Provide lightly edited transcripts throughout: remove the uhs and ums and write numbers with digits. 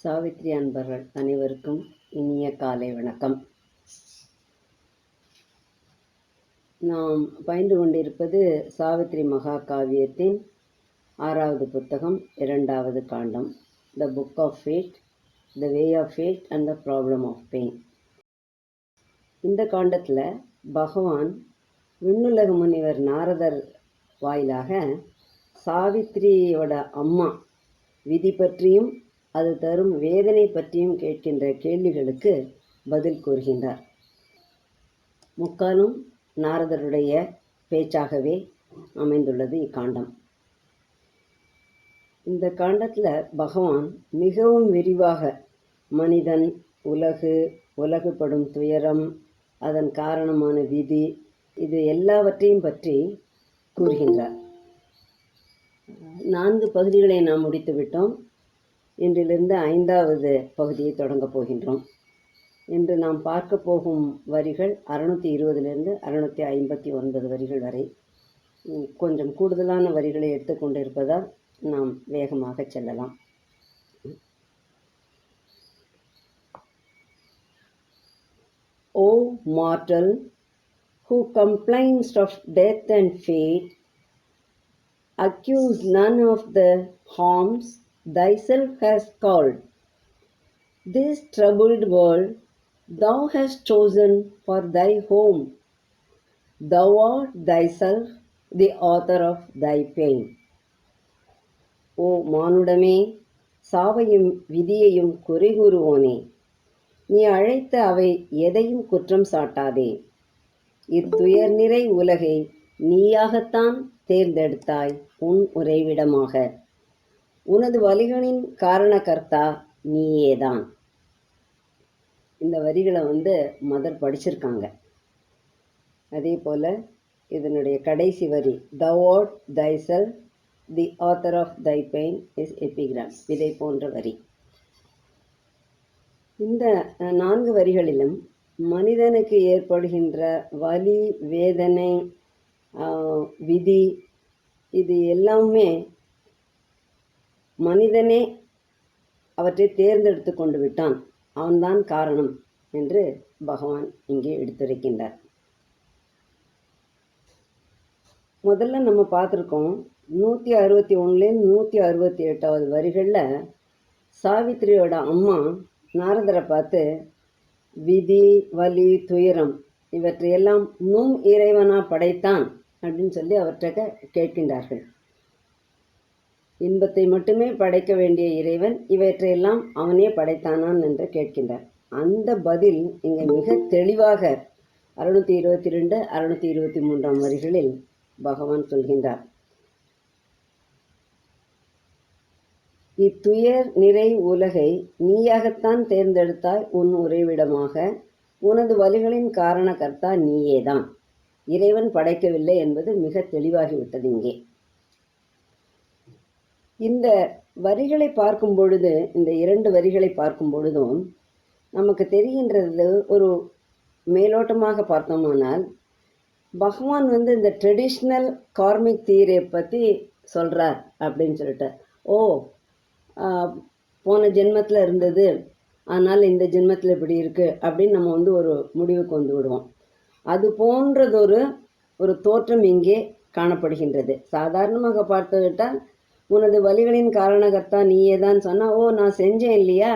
சாவித்ரி அன்பர்கள் அனைவருக்கும் இனிய காலை வணக்கம். நாம் பயின்று கொண்டிருப்பது சாவித்ரி மகா காவியத்தின் 6வது புத்தகம், 2வது காண்டம், the book of fate, the way of fate and the problem of pain. இந்த காண்டத்தில் பகவான் விண்ணுலக முனிவர் நாரதர் வாயிலாக சாவித்ரியோட அம்மா விதி பற்றியும் அது தரும் வேதனை பற்றியும் கேட்கின்ற கேள்விகளுக்கு பதில் கூறுகின்றார். முக்காலும் நாரதருடைய பேச்சாகவே அமைந்துள்ளது இக்காண்டம். இந்த காண்டத்தில் பகவான் மிகவும் விரிவாக மனிதன், உலகுப்படும் துயரம், அதன் காரணமான விதி, இது எல்லாவற்றையும் பற்றி கூறுகின்றார். 4 பகுதிகளை நாம் முடித்துவிட்டோம். இன்றிலிருந்து 5வது பகுதியை தொடங்கப் போகின்றோம். இன்று நாம் பார்க்க போகும் வரிகள் 620 659 வரிகள் வரை. கொஞ்சம் கூடுதலான வரிகளை எடுத்துக்கொண்டிருப்பதால் நாம் வேகமாக செல்லலாம். O mortal, who complainst of death and fate, accuse none of the harms thyself hast called. This troubled world thou hast chosen for thy home. Thou art thyself the author of thy pain. ஓ மானுடமே, சாவையும் விதியையும் குறை கூறுவோனே, நீ அழைத்த அவை எதையும் குற்றம் சாட்டாதே. இத்துயர் நிறை உலகை நீயாகத்தான் தேர்ந்தெடுத்தாய் உன் உறைவிடமாக. உனது வலிகளின் காரணகர்த்தா நீயேதான். இந்த வரிகளை மதர் படிச்சிருக்காங்க. அதே போல் இதனுடைய கடைசி வரி, thou art thyself the author of thy pain is epigram, இதை போன்ற வரி. இந்த 4 வரிகளிலும் மனிதனுக்கு ஏற்படுகின்ற வலி, வேதனை, விதி, இது எல்லாமே மனிதனே அவற்றை தேர்ந்தெடுத்து கொண்டு விட்டான், அவன்தான் காரணம் என்று பகவான் இங்கே எடுத்துரைக்கின்றார். முதல்ல நம்ம பார்த்துருக்கோம் 161 168 வரிகளில் சாவித்ரியோட அம்மா நாரதரை பார்த்து விதி, வலி, துயரம் இவற்றையெல்லாம் நும் இறைவனா படைத்தான் அப்படின்னு சொல்லி அவற்றை கேட்கின்றார்கள். இன்பத்தை மட்டுமே படைக்க வேண்டிய இறைவன் இவற்றையெல்லாம் அவனே படைத்தானான் என்று கேட்கின்றார். அந்த பதில் இங்கே மிக தெளிவாக 622 623 வரிகளில் பகவான் சொல்கின்றார். இத்துயர் நிறை உலகை நீயாகத்தான் தேர்ந்தெடுத்தாய் உன் உறைவிடமாக. உனது வலிகளின் காரணகர்த்தா நீயேதான். இறைவன் படைக்கவில்லை என்பது மிக தெளிவாகிவிட்டது இங்கே. இந்த வரிகளை பார்க்கும் பொழுது, இந்த 2 வரிகளை பார்க்கும் பொழுதும் நமக்கு தெரிகின்றது, ஒரு மேலோட்டமாக பார்த்தோமானால் பகவான் இந்த ட்ரெடிஷ்னல் கார்மிக் தியரியை பற்றி சொல்கிறார் அப்படின்னு சொல்லிட்டு, போன ஜென்மத்தில் இருந்தது, ஆனால் இந்த ஜென்மத்தில் இப்படி இருக்குது அப்படின்னு நம்ம ஒரு முடிவுக்கு விடுவோம். அது போன்றதொரு தோற்றம் இங்கே காணப்படுகின்றது. சாதாரணமாக பார்த்துக்கிட்டால் உனது வலிகளின் காரணகர்த்தா நீயே தான் சொன்னால், நான் செஞ்சேன் இல்லையா,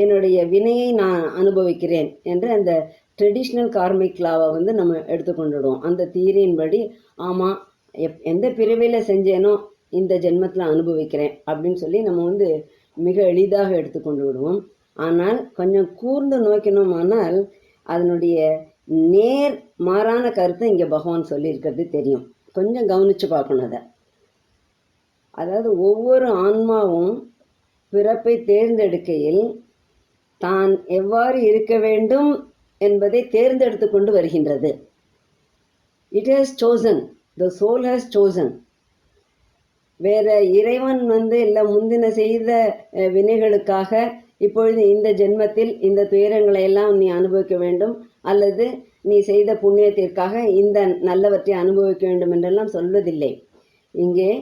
என்னுடைய வினையை நான் அனுபவிக்கிறேன் என்று அந்த ட்ரெடிஷ்னல் கார்மிக் லாவை நம்ம எடுத்துக்கொண்டுடுவோம். அந்த தியரியின்படி ஆமாம், எந்த பிறவியில் செஞ்சேனோ இந்த ஜென்மத்தில் அனுபவிக்கிறேன் அப்படின்னு சொல்லி நம்ம மிக எளிதாக எடுத்துக்கொண்டு விடுவோம். ஆனால் கொஞ்சம் கூர்ந்து நோக்கினோமானால் அதனுடைய நேர் மாறான கருத்தை இங்கே பகவான் சொல்லியிருக்கிறது தெரியும். கொஞ்சம் கவனித்து பார்க்கணும் அதை. அதாவது ஒவ்வொரு ஆன்மாவும் பிறப்பை தேர்ந்தெடுக்கையில் தான் எவ்வாறு இருக்க வேண்டும் என்பதை தேர்ந்தெடுத்து கொண்டு வருகின்றது. It has chosen, the soul has chosen. வேற இறைவன் இல்லை முந்தின செய்த வினைகளுக்காக இப்பொழுது இந்த ஜென்மத்தில் இந்த துயரங்களை எல்லாம் நீ அனுபவிக்க வேண்டும், அல்லது நீ செய்த புண்ணியத்திற்காக இந்த நல்லவற்றை அனுபவிக்க வேண்டும் என்றெல்லாம் சொல்வதில்லை. இங்கே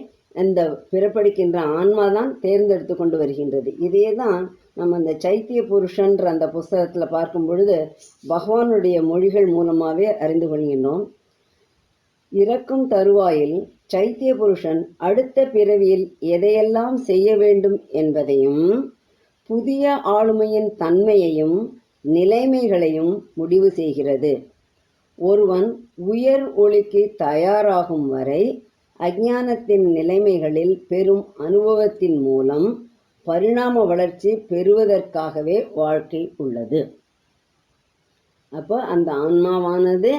இந்த பிறப்படிக்கின்ற ஆன்மாதான் தேர்ந்தெடுத்து கொண்டு வருகின்றது. இதே தான் நம்ம அந்த சைத்திய புருஷன்ற அந்த புஸ்தகத்தில் பார்க்கும் பொழுது பகவானுடைய மொழிகள் மூலமாகவே அறிந்து கொள்கின்றோம். இறக்கும் தருவாயில் சைத்திய புருஷன் அடுத்த பிறவியில் எதையெல்லாம் செய்ய வேண்டும் என்பதையும் புதிய ஆளுமையின் தன்மையையும் நிலைமைகளையும் முடிவு செய்கிறது. ஒருவன் உயர் ஒளிக்கு தயாராகும் வரை அஞ்ஞானத்தின் நிலைமைகளில் பெரும் அனுபவத்தின் மூலம் பரிணாம வளர்ச்சி பெறுவதற்காகவே வாழ்க்கை உள்ளது. அப்போ அந்த ஆன்மாவானது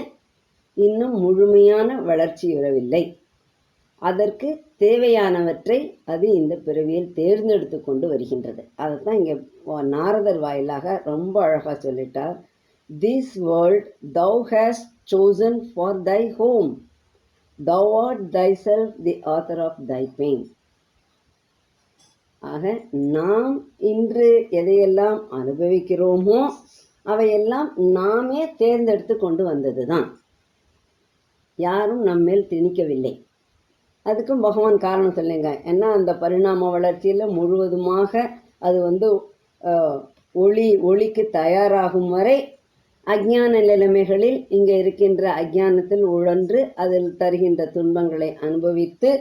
இன்னும் முழுமையான வளர்ச்சி பெறவில்லை. அதற்கு தேவையானவற்றை அது இந்த பிறவியில் தேர்ந்தெடுத்து கொண்டு வருகின்றது. அதைத்தான் இங்கே நாரதர் வாயிலாக ரொம்ப அழகாக சொல்லிட்டார். This world thou hast chosen for thy home. Thou art thyself the author of thy pain. ஆக நாம் இன்று எதையெல்லாம் அனுபவிக்கிறோமோ அவையெல்லாம் நாமே தேர்ந்தெடுத்து கொண்டு வந்தது தான். யாரும் நம்மேல் திணிக்கவில்லை. அதுக்கும் பகவான் காரணம் சொல்லுங்க. ஏன்னா அந்த பரிணாம வளர்ச்சியில் முழுவதுமாக அது ஒளிக்கு தயாராகும் வரை அஞ்ஞான நிலைமைகளில் இங்கே இருக்கின்ற அஞ்ஞானத்தில் உழன்று அதில் தருகின்ற துன்பங்களை அனுபவித்து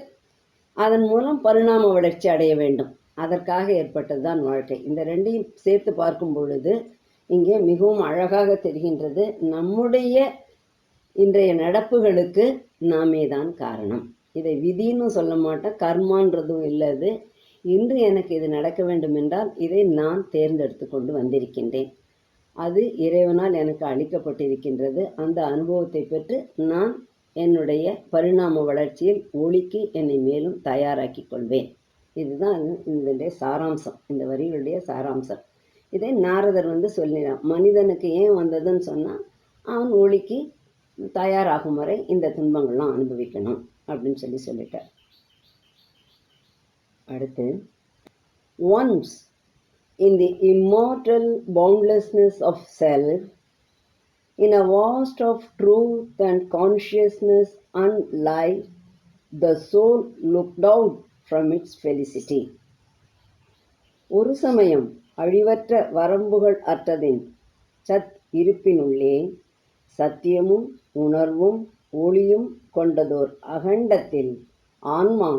அதன் மூலம் பரிணாம வளர்ச்சி அடைய வேண்டும். அதற்காக ஏற்பட்டது தான் வாழ்க்கை. இந்த ரெண்டையும் சேர்த்து பார்க்கும் பொழுது இங்கே மிகவும் அழகாக தெரிகின்றது. நம்முடைய இன்றைய நடப்புகளுக்கு நாமே தான் காரணம். இதை விதின்னு சொல்ல மாட்டேன், கர்மான்றதும் இல்லது. இன்று எனக்கு இது நடக்க வேண்டும் என்றால் இதை நான் தேர்ந்தெடுத்து கொண்டு வந்திருக்கின்றேன். அது இறைவனால் எனக்கு அளிக்கப்பட்டிருக்கின்றது. அந்த அனுபவத்தை பெற்று நான் என்னுடைய பரிணாம வளர்ச்சியில் ஒளிக்கு என்னை மேலும் தயாராக்கி கொள்வேன். இதுதான் இதனுடைய சாராம்சம், இந்த வரிகளுடைய சாராம்சம். இதை நாரதர் சொல்லினான். மனிதனுக்கு ஏன் வந்ததுன்னு சொன்னால் அவன் ஒளிக்கு தயாராகும் வரை இந்த துன்பங்கள்லாம் அனுபவிக்கணும் அப்படின்னு சொல்லிட்டார். அடுத்து, once in the immortal boundlessness of self, in a vast of truth and consciousness and life, the soul looked out from its felicity. ஒரு சமயம் அழிவற்ற வரம்புகள் அற்றதின் சத் இருப்பினுள்ளே சத்தியமும் உணர்வும் ஒளியும் கொண்டதோர் அகண்டத்தில் ஆன்மா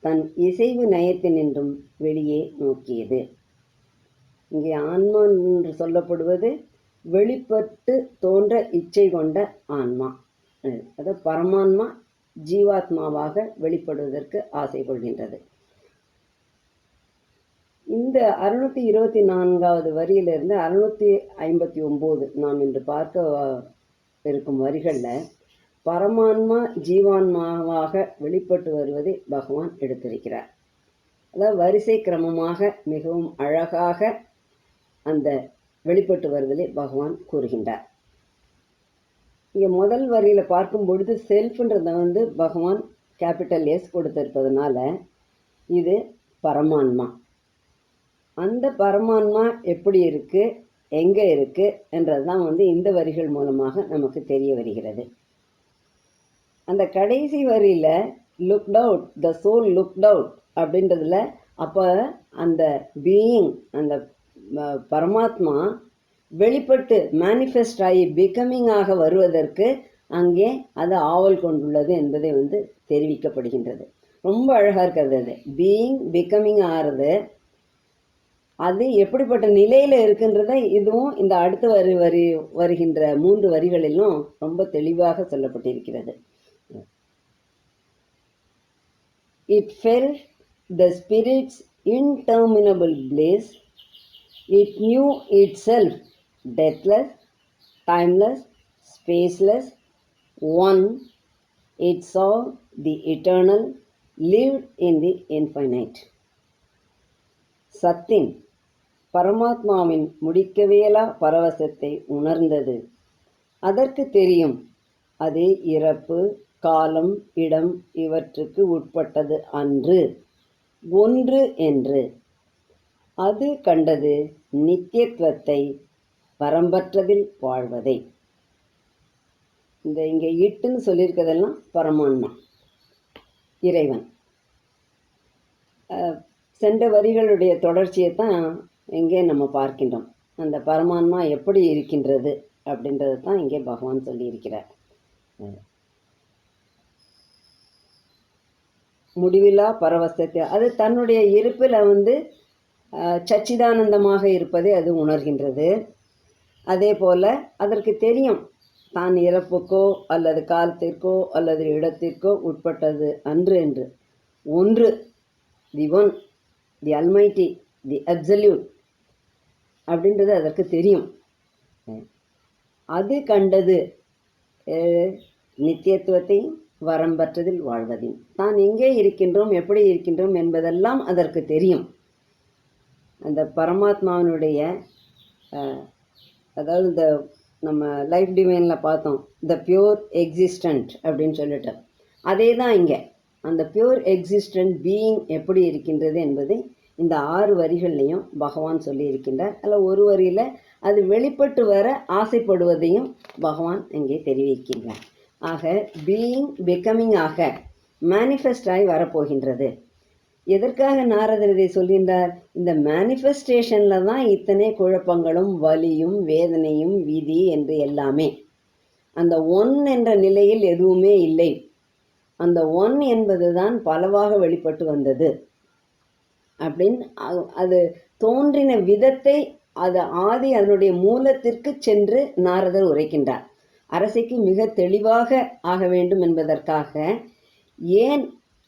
தன் இசைவு நயத்தினின்றும் வெளியே நோக்கியது. இங்கே ஆன்மா என்று சொல்லப்படுவது வெளிப்பட்டு தோன்ற இச்சை கொண்ட ஆன்மா. அது பரமான்மா ஜீவாத்மாவாக வெளிப்படுவதற்கு ஆசை கொள்கின்றது. இந்த 624வது வரியிலிருந்து 659 நாம் இன்று பார்க்க இருக்கும் வரிகளில் பரமான்மா ஜீவான்மாவாக வெளிப்பட்டு வருவதை பகவான் எடுத்திருக்கிறார். அதாவது வரிசை கிரமமாக மிகவும் அழகாக அந்த வெளிப்பட்டு வருவதை பகவான் கூறுகின்றார். இங்கே முதல் வரியில் பார்க்கும் பொழுது செல்ஃப்ன்றதை பகவான் கேபிட்டல் எஸ் கொடுத்திருப்பதனால இது பரமான்மா. அந்த பரமான்மா எப்படி இருக்கு, எங்கே இருக்கு என்றதுதான் இந்த வரிகள் மூலமாக நமக்கு தெரிய வருகிறது. அந்த கடைசி வரியில் looked out, the soul looked out அப்படின்றதுல அப்போ அந்த பீயிங், அந்த பரமாத்மா வெளிப்பட்டு மேனிஃபெஸ்ட் ஆகி பிகமிங் ஆக வருவதற்கு அங்கே அது ஆவல் கொண்டுள்ளது என்பதை தெரிவிக்கப்படுகின்றது. ரொம்ப அழகாக இருக்கிறது. அது பீயிங் பிகமிங் ஆகிறது, அது எப்படிப்பட்ட நிலையில் இருக்குன்றத இதுவும் இந்த அடுத்த வருகின்ற 3 வரிகளிலும் ரொம்ப தெளிவாக சொல்லப்பட்டிருக்கிறது. It felt the spirit's interminable bliss. It knew itself deathless, timeless, spaceless, one. It saw the eternal, lived in the infinite. சத்தின் பரமாத்மாவின் முடிக்கவேலா பரவசத்தை உணர்ந்தது. அதற்கு தெரியும் அது இறப்பு, காலம், இடம் இவற்றுக்கு உட்பட்டது அன்று, ஒன்று என்று. அது கண்டது நித்தியத்துவத்தை, வரம்பற்றதில் வாழ்வதை. இங்கே இட்டுன்னு சொல்லியிருக்கிறதெல்லாம் பரமான்மா, இறைவன். சென்ற வரிகளுடைய தொடர்ச்சியை தான் இங்கே நம்ம பார்க்கின்றோம். அந்த பரமான்மா எப்படி இருக்கின்றது அப்படின்றது தான் இங்கே பகவான் சொல்லியிருக்கிறார். முடிவில்லா பரவசத்தை, அது தன்னுடைய இருப்பில் சச்சிதானந்தமாக இருப்பதை அது உணர்கின்றது. அதே போல் அதற்கு தெரியும் தான் இறப்புக்கோ அல்லது காலத்திற்கோ அல்லது இடத்திற்கோ உட்பட்டது அன்று என்று. ஒன்று, the one, the almighty, the absolute அப்படின்றது அதற்கு தெரியும். அது கண்டது நித்தியத்துவத்தையும் வரம்பற்றதில் வாழ்வதையும். தான் எங்கே இருக்கின்றோம், எப்படி இருக்கின்றோம் என்பதெல்லாம் அதற்கு தெரியும். அந்த பரமாத்மாவினுடைய அதாவது இந்த நம்ம லைஃப் டிவைனில் பார்த்தோம், த பியூர் எக்ஸிஸ்டன்ட் அப்படின்னு சொல்லிட்டு, அதே தான் இங்கே அந்த பியூர் எக்ஸிஸ்டன்ட் பீயிங் எப்படி இருக்கின்றது என்பதை இந்த 6 வரிகள்லையும் பகவான் சொல்லியிருக்கின்றார். அதில் ஒரு வரியில் அது வெளிப்பட்டு வர ஆசைப்படுவதையும் பகவான் இங்கே தெரிவிக்கின்றார். ஆக பீயிங் பிகமிங் ஆக மேனிஃபெஸ்ட் ஆகி வரப்போகின்றது. எதற்காக நாரதர் இதை சொல்கின்றார்? இந்த மேனிஃபெஸ்டேஷனில் தான் இத்தனை குழப்பங்களும் வலியும் வேதனையும் விதி என்று எல்லாமே. அந்த ஒன் என்ற நிலையில் எதுவுமே இல்லை. அந்த ஒன் என்பது தான் பலவாக வெளிப்பட்டு வந்தது அப்படின்னு அது தோன்றின விதத்தை அது ஆதி அதனுடைய மூலத்திற்கு சென்று நாரதர் உரைக்கின்றார். அரசைக்கு மிக தெளிவாக ஆக வேண்டும் என்பதற்காக ஏன்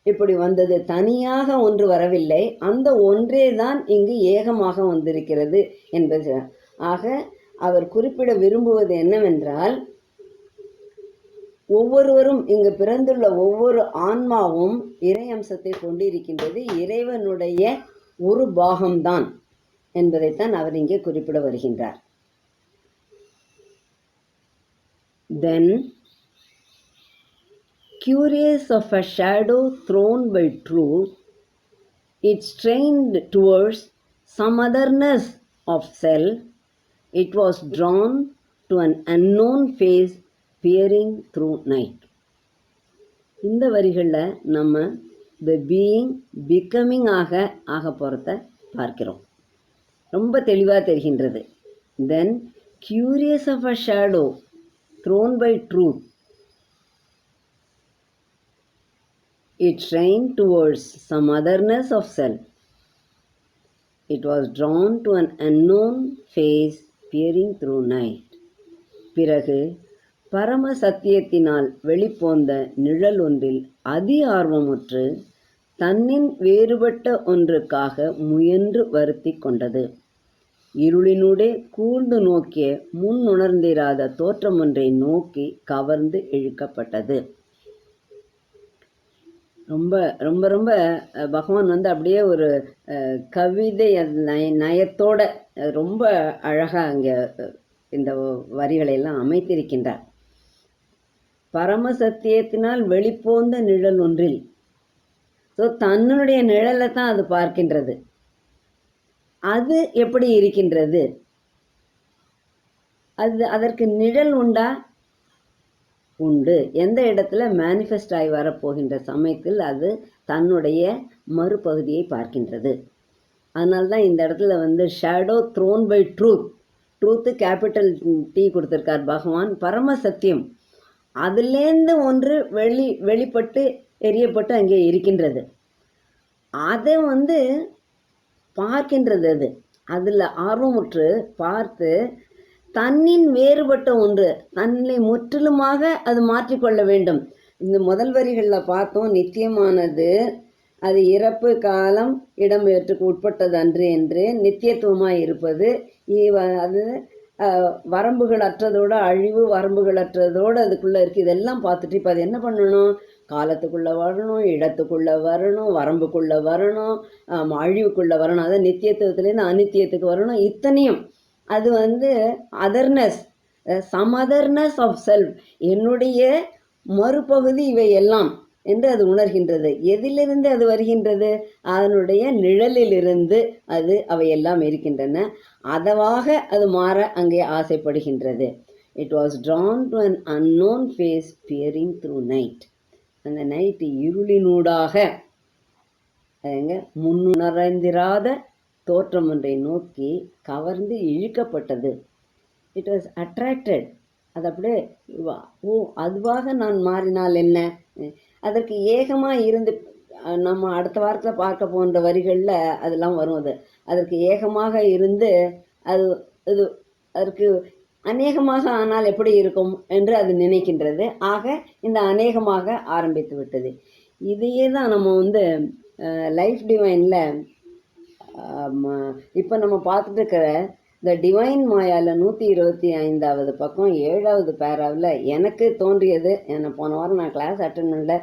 இப்படி வந்தது, தனியாக ஒன்று வரவில்லை, அந்த ஒன்றே தான் இங்கு ஏகமாக வந்திருக்கிறது என்பது. ஆக அவர் குறிப்பிட விரும்புவது என்னவென்றால், ஒவ்வொருவரும் இங்கு பிறந்துள்ள ஒவ்வொரு ஆன்மாவும் இறை அம்சத்தை கொண்டிருக்கின்றது, இறைவனுடைய ஒரு பாகம்தான் என்பதைத்தான் அவர் இங்கே குறிப்பிட வருகின்றார். Then, curious of a shadow thrown by truth, it strained towards some otherness of self. It was drawn to an unknown face peering through night. இந்த வரிகளில் நம்ம த பீயிங் பிகமிங் ஆக போகிறத பார்க்கிறோம். ரொம்ப தெளிவாக தெரிகின்றது. தென் curious of a shadow thrown by truth, it strained towards some otherness of self. It was drawn to an unknown face peering through night. பிறகு பரம சத்தியத்தினால் வெளிப்போந்த நிழல் ஒன்றில் அதி ஆர்வமுற்று தன்னின் வேறுபட்ட ஒன்றுக்காக முயன்று வருத்தி கொண்டது. இருளினூடே கூர்ந்து நோக்கிய முன்னுணர்ந்திராத தோற்றம் ஒன்றை நோக்கி கவர்ந்து இழுக்கப்பட்டது. ரொம்ப ரொம்ப ரொம்ப பகவான் அப்படியே ஒரு கவிதை நயத்தோட ரொம்ப அழகாக அங்கே இந்த வரிகளையெல்லாம் அமைத்திருக்கின்றார். பரம சத்தியத்தினால் வெளிப்போந்த நிழல் ஒன்றில், ஸோ தன்னுடைய நிழலை தான் அது பார்க்கின்றது. அது எப்படி இருக்கின்றது? அதற்கு நிழல் உண்டா? உண்டு. எந்த இடத்துல மேனிஃபெஸ்ட் ஆகி வரப்போகின்ற சமயத்தில் அது தன்னுடைய மறுபகுதியை பார்க்கின்றது. அதனால்தான் இந்த இடத்துல shadow thrown by truth, truth capital T கொடுத்துருக்கார் பகவான். பரம சத்தியம் அதுலேருந்து ஒன்று வெளிப்பட்டு எரியப்பட்டு அங்கே இருக்கின்றது. அதை பார்க்கின்றது. அதில் ஆர்வமுற்று பார்த்து தன்னின் வேறுபட்ட ஒன்று, தன்னை முற்றிலுமாக அது மாற்றிக்கொள்ள வேண்டும். இந்த முதல் வரிகளில் பார்த்தோம், நித்தியமானது அது இறப்பு காலம் இடம்பெயற்றுக்கு உட்பட்டது அன்று என்று நித்தியத்துவமாக இருப்பது. அது வரம்புகள் அற்றதோடு அழிவு வரம்புகள் அற்றதோடு அதுக்குள்ளே இருக்குது. இதெல்லாம் பார்த்துட்டு இப்போ அது என்ன பண்ணணும்? காலத்துக்குள்ளே வரணும், இடத்துக்குள்ளே வரணும், வரம்புக்குள்ளே வரணும், அழிவுக்குள்ளே வரணும். அதாவது நித்தியத்துவத்துலேருந்து அநித்தியத்துக்கு வரணும். இத்தனையும் அது அதர்னஸ், சம் அதர்னஸ் ஆஃப் செல்ஃப், என்னுடைய மறுபகுதி இவை எல்லாம் என்று அது உணர்கின்றது. எதிலிருந்து அது வருகின்றது? அதனுடைய நிழலிலிருந்து அவையெல்லாம் இருக்கின்றன. அதவாக அது மாற அங்கே ஆசைப்படுகின்றது. It was drawn to an unknown face bearing through night. அந்த நைட்டு இருளினூடாக முன்னுணர்ந்திராத தோற்றம் ஒன்றை நோக்கி கவர்ந்து இழுக்கப்பட்டது. It was attracted. அது அப்படியே ஓ அதுவாக நான் மாறினால் என்ன? அதற்கு ஏகமாக இருந்து நம்ம அடுத்த வாரத்தில் பார்க்க போன்ற வரிகளில் அதெல்லாம் வரும். அதற்கு ஏகமாக இருந்து அது இது அதற்கு அநேகமாக ஆனால் எப்படி இருக்கும் என்று அது நினைக்கின்றது. ஆக இந்த அநேகமாக ஆரம்பித்து விட்டது. இதையே தான் நம்ம லைஃப் டிவைனில் இப்போ நம்ம பார்த்துட்டு இருக்கிற இந்த டிவைன் மாயாவில் 125வது பக்கம் 7வது பேராவில் எனக்கு தோன்றியது. போன வாரம் நான் கிளாஸ் அட்டன் பண்ணல,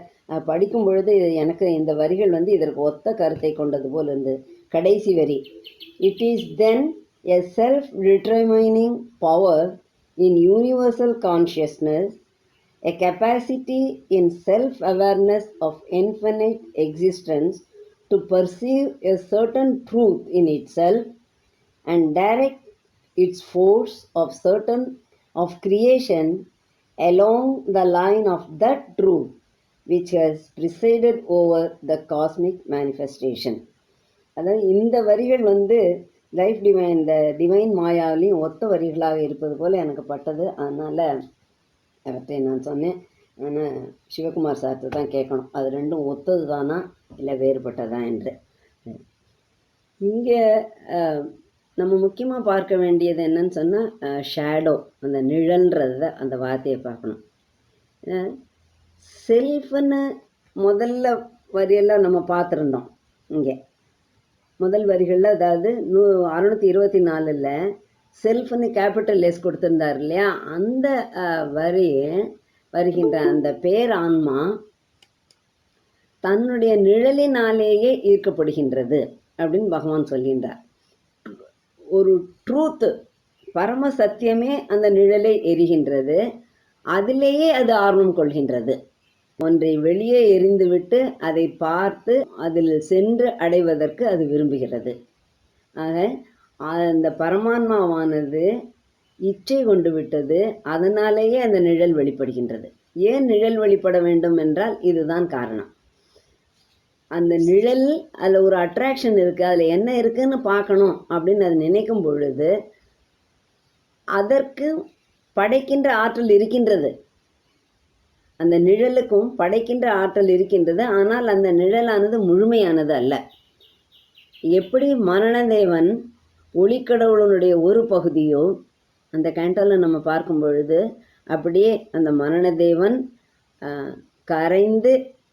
படிக்கும் பொழுது எனக்கு இந்த வரிகள் இதற்கு ஒத்த கருத்தை கொண்டது போல் இருந்தது. கடைசி வரி, it is then a self determining power in universal consciousness, a capacity in self-awareness of infinite existence to perceive a certain truth in itself and direct its force of creation along the line of that truth which has presided over the cosmic manifestation. அதாவது இந்த வரிகள் life divine இந்த divine மாயாவிலையும் ஒத்த வரிகளாக இருப்பது போல் எனக்கு பட்டது. அதனால் அவற்றை நான் சொன்னேன். ஆனால் சிவகுமார் சார்ட்டு தான் கேட்கணும், அது ரெண்டும் ஒத்தது தானா இல்லை வேறுபட்டதா என்று. இங்கே நம்ம முக்கியமாக பார்க்க வேண்டியது என்னன்னு சொன்னால் ஷேடோ, அந்த நிழல்ன்றத அந்த வார்த்தையை பார்க்கணும். செல்ஃப்னு முதல்ல வரியெல்லாம் நம்ம பார்த்துருந்தோம். இங்கே முதல் வரிகளில், அதாவது 624ல் செல்ஃப்னு கேபிட்டல் எஸ் கொடுத்துருந்தார் இல்லையா, அந்த வருகின்ற அந்த பேரான்மா தன்னுடைய நிழலினாலேயே ஈர்க்கப்படுகின்றது அப்படின்னு பகவான் சொல்கின்றார். ஒரு ட்ரூத்து, பரம சத்தியமே அந்த நிழலை எரிகின்றது, அதிலேயே அது ஆர்வம் கொள்கின்றது. ஒன்றை வெளியே எரிந்துவிட்டு அதை பார்த்து அதில் சென்று அடைவதற்கு அது விரும்புகிறது. ஆக அந்த பரமான்மாவானது இச்சை கொண்டு விட்டது, அதனாலேயே அந்த நிழல் வெளிப்படுகின்றது. ஏன் நிழல் வெளிப்பட வேண்டும் என்றால் இதுதான் காரணம். அந்த நிழல் அதில் ஒரு அட்ராக்ஷன் இருக்குது, அதில் என்ன இருக்குன்னு பார்க்கணும் அப்படின்னு அது நினைக்கும் பொழுது அதற்கு படைக்கின்ற ஆற்றல் இருக்கின்றது. அந்த நிழலுக்கும் படைக்கின்ற ஆற்றல் இருக்கின்றது. ஆனால் அந்த நிழலானது முழுமையானது அல்ல. எப்படி மரணதேவன் ஒளிக்கடவுளனுடைய ஒரு பகுதியோ அந்த கேண்டோவில் நம்ம பார்க்கும் பொழுது அப்படியே அந்த மரணதேவன் கரைந்து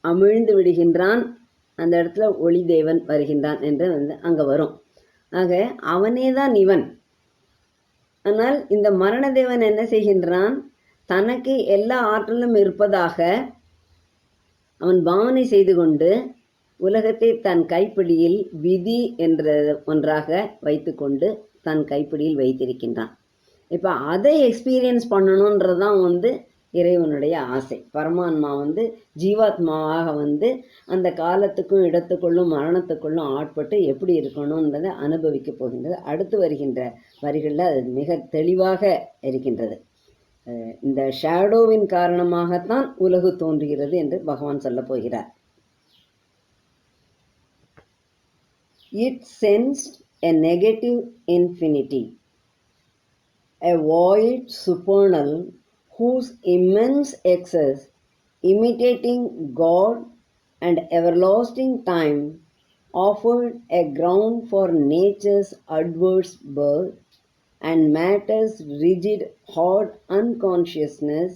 அமிழ்ந்து விடுகின்றான், அந்த இடத்துல ஒளி தேவன் வருகின்றான் என்று அங்கே வரும். ஆக அவனே தான் இவன். ஆனால் இந்த மரணதேவன் என்ன செய்கின்றான், தனக்கு எல்லா ஆற்றலும் இருப்பதாக அவன் பாவனை செய்து கொண்டு உலகத்தை தன் கைப்பிடியில் விதி என்ற ஒன்றாக வைத்து கொண்டு தன் கைப்பிடியில் வைத்திருக்கின்றான். இப்போ அதை எக்ஸ்பீரியன்ஸ் பண்ணணுன்றதான் இறைவனுடைய ஆசை. பரமான்மா ஜீவாத்மாவாக அந்த காலத்துக்கும் இடத்துக்குள்ளும் மரணத்துக்குள்ளும் ஆட்பட்டு எப்படி இருக்கணுன்றதை அனுபவிக்க போகின்றது. அடுத்து வருகின்ற வரிகளில் அது மிக தெளிவாக இருக்கின்றது. இந்த ஷேடோவின் காரணமாகத்தான் உலகு தோன்றுகிறது என்று பகவான் சொல்ல போகிறார். It sensed a negative infinity, a void supernal whose immense excess, imitating God and everlasting time, offered a ground for nature's adverse birth and matter's rigid, hard unconsciousness,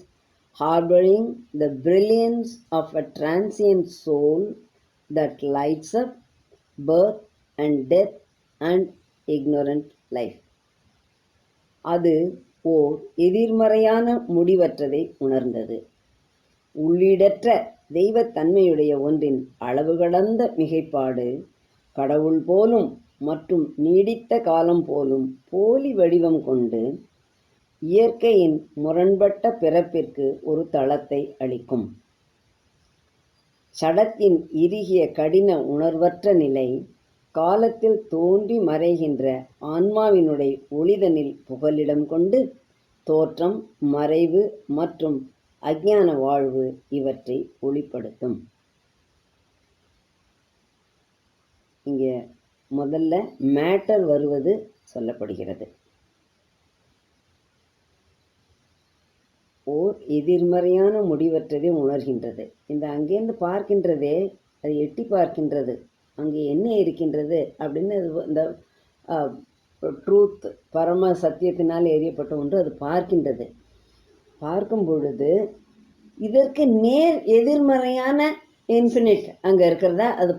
harboring the brilliance of a transient soul that lights up birth and death and ignorant life. அது ஓர் எதிர்மறையான முடிவற்றதை உணர்ந்தது. உள்ளீடற்ற தெய்வத்தன்மையுடைய ஒன்றின் அளவு கடந்த மிகைப்பாடு, கடவுள் போலும் மற்றும் நீடித்த காலம் போலும் போலி வடிவம் கொண்டு இயற்கையின் முரண்பட்ட பிறப்பிற்கு ஒரு தளத்தை அளிக்கும். சடத்தின் இறுகிய கடின உணர்வற்ற நிலை, காலத்தில் தோன்றி மறைகின்ற ஆன்மாவினுடைய ஒளிதனில் புகலிடம் கொண்டு தோற்றம், மறைவு மற்றும் அஞ்ஞான வாழ்வு இவற்றை ஒளிப்படுத்தும். இங்கே முதல்ல மேட்டர் வருவது சொல்லப்படுகிறது. ஓர் எதிர்மறையான முடிவற்றதை உணர்கின்றது. இந்த அங்கேருந்து பார்க்கின்றதே அது எட்டி பார்க்கின்றது, அங்கே என்ன இருக்கின்றது அப்படின்னு. இந்த ட்ரூத், பரம சத்தியத்தினால் எரியப்பட்ட ஒன்று அது பார்க்கின்றது. பார்க்கும் பொழுது இதற்கு நேர் எதிர்மறையான இன்ஃபினிட் அங்கே இருக்கிறதா அது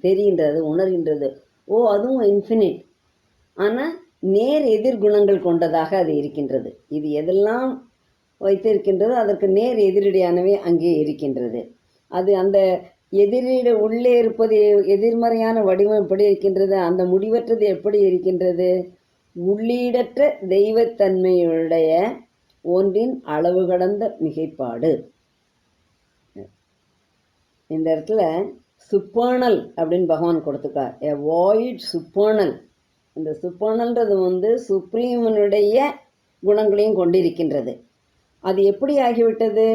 தெரிகின்றது, உணர்கின்றது. ஓ, அதுவும் இன்ஃபினிட், ஆனால் நேர் எதிர்குணங்கள் கொண்டதாக அது இருக்கின்றது. இது எதெல்லாம் வைத்திருக்கின்றதோ அதற்கு நேர் எதிரடியானவே அங்கே இருக்கின்றது. அது அந்த எதிரிட உள்ளே இருப்பது எதிர்மறையான வடிவம் எப்படி இருக்கின்றது, அந்த முடிவற்றது எப்படி இருக்கின்றது? உள்ளீடற்ற தெய்வத்தன்மையுடைய ஒன்றின் அளவு கடந்த மிகைப்பாடு. இந்த இடத்துல சுப்பர்னல் அப்படின்னு பகவான் கொடுத்துருக்கார். எ வாய்ட் சுப்பர்னல். இந்த சுப்பர்னல்ன்றது சுப்ரீமனுடைய குணங்களையும் கொண்டிருக்கின்றது. அது எப்படி ஆகிவிட்டது?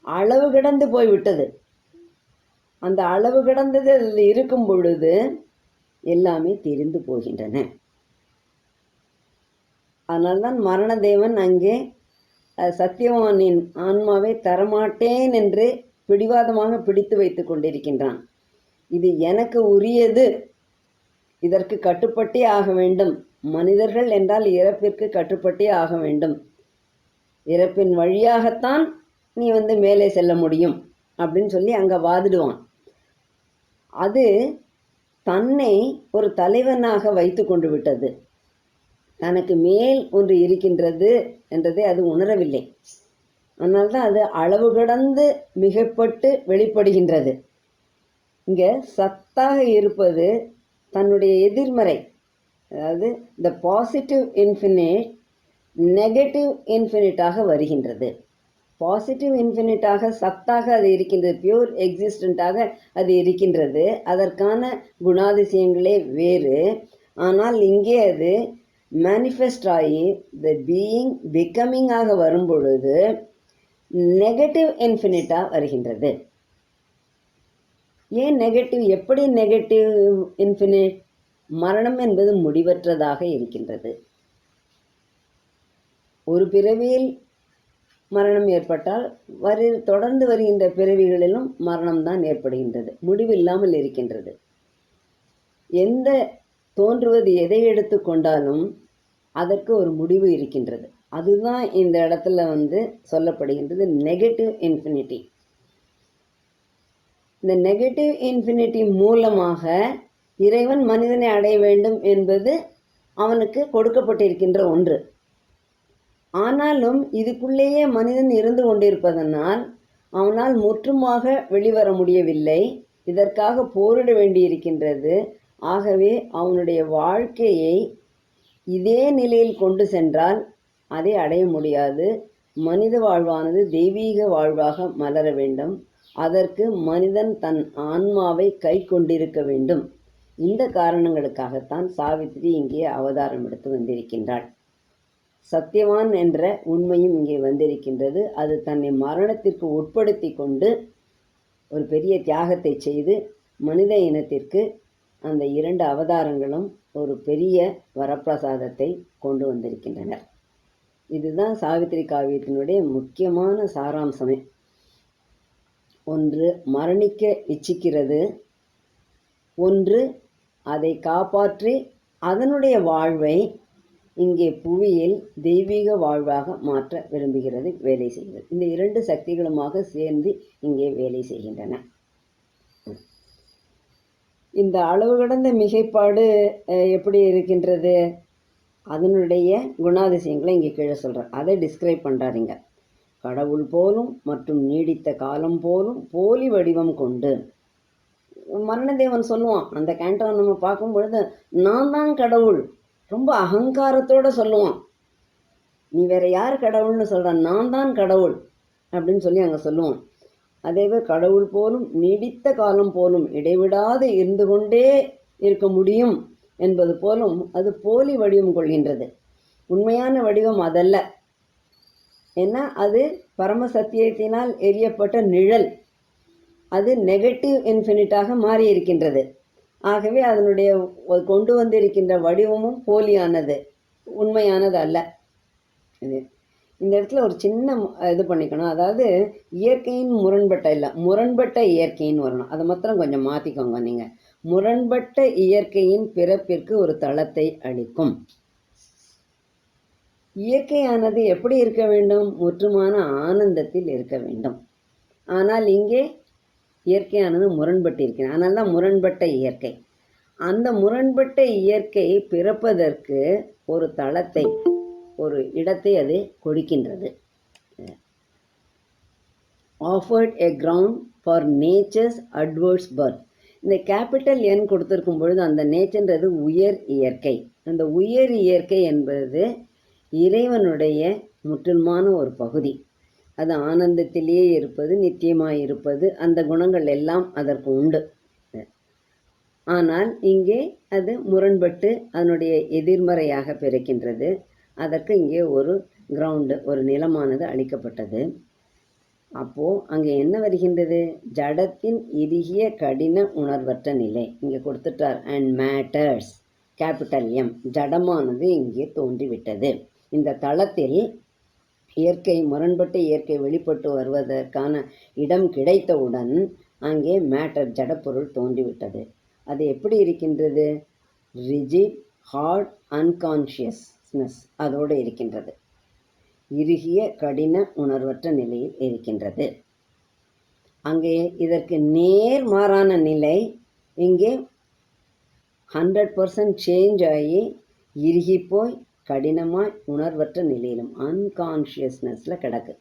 அளவு கடந்து போய்விட்டது. அந்த அளவு கடந்தது அதில் இருக்கும் பொழுது எல்லாமே தெரிந்து போகின்றன. அதனால்தான் மரணதேவன் அங்கே சத்தியவானின் ஆன்மாவை தரமாட்டேன் என்று பிடிவாதமாக பிடித்து வைத்து கொண்டிருக்கின்றான். இது எனக்கு உரியது, இதற்கு கட்டுப்பட்டே ஆக வேண்டும். மனிதர்கள் என்றால் இறப்பிற்கு கட்டுப்பட்டே ஆக வேண்டும். இறப்பின் வழியாகத்தான் நீ மேலே செல்ல முடியும் அப்படின்னு சொல்லி அங்கே வாதிடுவான். அது தன்னை ஒரு தலைவனாக வைத்து கொண்டு விட்டது. தனக்கு மேல் ஒன்று இருக்கின்றது என்றதை அது உணரவில்லை. அதனால்தான் அது அளவு கடந்து மிகைப்பட்டு வெளிப்படுகின்றது. இங்கே சத்தாக இருப்பது தன்னுடைய எதிர்மறை, அதாவது இந்த பாசிட்டிவ் இன்ஃபினிட் நெகட்டிவ் இன்ஃபினிட்டாக வருகின்றது. பாசிட்டிவ் இன்ஃபினிட்டாக சத்தாக அது இருக்கின்றது, பியூர் எக்ஸிஸ்டண்ட்டாக அது இருக்கின்றது. அதற்கான குணாதிசயங்களே வேறு. ஆனால் இங்கே அது மேனிஃபெஸ்ட் ஆகி த பீயிங் பிகமிங்காக வரும் பொழுது நெகட்டிவ் இன்ஃபினிட்டாக வருகின்றது. ஏன் நெகட்டிவ்? எப்படி நெகட்டிவ் இன்ஃபினிட்? மரணம் என்பது முடிவற்றதாக இருக்கின்றது. ஒரு பிறவியில் மரணம் ஏற்பட்டால் தொடர்ந்து வருகின்ற பிறவிகளிலும் மரணம்தான் ஏற்படுகின்றது, முடிவில்லாமல் இருக்கின்றது. எந்த தோன்றுவது எதை எடுத்து கொண்டாலும் அதற்கு ஒரு முடிவு இருக்கின்றது. அதுதான் இந்த இடத்துல சொல்லப்படுகின்றது நெகட்டிவ் இன்ஃபினிட்டி. இந்த நெகட்டிவ் இன்ஃபினிட்டி மூலமாக இறைவன் மனிதனை அடைய வேண்டும் என்பது அவனுக்கு கொடுக்கப்பட்டிருக்கின்ற ஒன்று. ஆனாலும் இதுக்குள்ளேயே மனிதன் இருந்து கொண்டிருப்பதனால் அவனால் முற்றுமாக வெளிவர முடியவில்லை. இதற்காக போரிட வேண்டியிருக்கின்றது. ஆகவே அவனுடைய வாழ்க்கையை இதே நிலையில் கொண்டு சென்றால் அதை அடைய முடியாது. மனித வாழ்வானது தெய்வீக வாழ்வாக மலர வேண்டும். அதற்கு மனிதன் தன் ஆன்மாவை கை கொண்டிருக்க வேண்டும். இந்த காரணங்களுக்காகத்தான் சாவித்திரி இங்கே அவதாரம் எடுத்து வந்திருக்கின்றாள். சத்தியவான் என்ற உண்மையும் இங்கே வந்திருக்கின்றது. அது தன்னை மரணத்திற்கு உட்படுத்தி கொண்டு ஒரு பெரிய தியாகத்தை செய்து மனித இனத்திற்கு அந்த 2 அவதாரங்களும் ஒரு பெரிய வரப்பிரசாதத்தை கொண்டு வந்திருக்கின்றனர். இதுதான் சாவித்திரி காவியத்தினுடைய முக்கியமான சாராம்சமே. ஒன்று மரணிக்க இச்சிக்கிறது, ஒன்று அதை காப்பாற்றி அதனுடைய வாழ்வை இங்கே புவியில் தெய்வீக வாழ்வாக மாற்ற விரும்புகிறது, வேலை செய்கிறது. இந்த 2 சக்திகளுமாக சேர்ந்து இங்கே வேலை செய்கின்றன. இந்த அளவு கடந்த மிகைப்பாடு எப்படி இருக்கின்றது? அதனுடைய குணாதிசயங்களை இங்கே கீழே சொல்கிறார். அதை டிஸ்கிரைப் பண்ணுறாருங்க. கடவுள் போலும் மற்றும் நீடித்த காலம் போலும் போலி வடிவம் கொண்டு. மரணதேவன் சொல்லுவான், அந்த கேண்டோ நம்ம பார்க்கும் பொழுது, நான் தான் கடவுள், ரொம்ப அகங்காரத்தோடு சொல்லுவான். நீ வேற யார் கடவுள்னு சொல்கிறான், நான் தான் கடவுள் அப்படின்னு சொல்லி அங்கே சொல்லுவான். அதேவே கடவுள் போலும் நீடித்த காலம் போலும் இடைவிடாது இருந்து கொண்டே இருக்க முடியும் என்பது போலும் அது போலி வடிவம் கொள்கின்றது. உண்மையான வடிவம் அதல்ல. ஏன்னா அது பரம சத்தியத்தினால் எரியப்பட்ட நிழல். அது நெகட்டிவ் இன்ஃபினிட்டாக மாறி இருக்கின்றது. ஆகவே அதனுடைய கொண்டு வந்திருக்கின்ற வடிவமும் போலியானது, உண்மையானது அல்ல. இது இந்த இடத்துல ஒரு சின்ன இது பண்ணிக்கணும். அதாவது இயற்கையின் முரண்பட்ட இல்லை, முரண்பட்ட இயற்கைன்னு வரணும். அதை மாத்திரம் கொஞ்சம் மாற்றிக்கோங்க நீங்கள். முரண்பட்ட இயற்கையின் பிறப்பிற்கு ஒரு தளத்தை அளிக்கும். இயற்கையானது எப்படி இருக்க வேண்டும்? முற்றுமான ஆனந்தத்தில் இருக்க வேண்டும். ஆனால் இங்கே இயற்கையானது முரண்பட்டு இருக்கிறது. அதனால தான் முரண்பட்ட இயற்கை. அந்த முரண்பட்ட இயற்கை பிறப்பதற்கு ஒரு தளத்தை, ஒரு இடத்தை அது கொடுக்கின்றது. Afforded a ground for nature's adverse birth. இந்த கேபிட்டல் என் கொடுத்துருக்கும் பொழுது அந்த நேச்சர்ன்றது உயர் இயற்கை. அந்த உயர் இயற்கை என்பது இறைவனுடைய முற்றிலுமான ஒரு பகுதி. அது ஆனந்தத்திலேயே இருப்பது, நித்தியமாக இருப்பது, அந்த குணங்கள் எல்லாம் அதற்கு உண்டு. ஆனால் இங்கே அது முரண்பட்டு அதனுடைய எதிர்மறையாக பிறக்கின்றது. அதற்கு இங்கே ஒரு கிரவுண்டு, ஒரு நிலமானது அளிக்கப்பட்டது. அப்போது அங்கே என்ன வருகின்றது? ஜடத்தின் இறுகிய கடின உணர்வற்ற நிலை இங்கே கொடுத்துட்டார். அண்ட் மேட்டர்ஸ், கேபிட்டல் எம், ஜடமானது இங்கே தோன்றிவிட்டது. இந்த தளத்தில் இயற்கை, முரண்பட்ட இயற்கை வெளிப்பட்டு வருவதற்கான இடம் கிடைத்தவுடன் அங்கே மேட்டர், ஜடப்பொருள் தோன்றிவிட்டது. அது எப்படி இருக்கின்றது? ரிஜிட், ஹார்ட், அன்கான்ஷியஸ்னஸ் அதோடு இருக்கின்றது. இறுகிய கடின உணர்வற்ற நிலையில் இருக்கின்றது. அங்கே இதற்கு நேர்மாறான நிலை இங்கே 100% சேஞ்ச் ஆகி இறுகி போய் கடினமாய் உணர்வற்ற நிலையிலும் அன்கான்ஷியஸ்னஸில் கிடக்கு.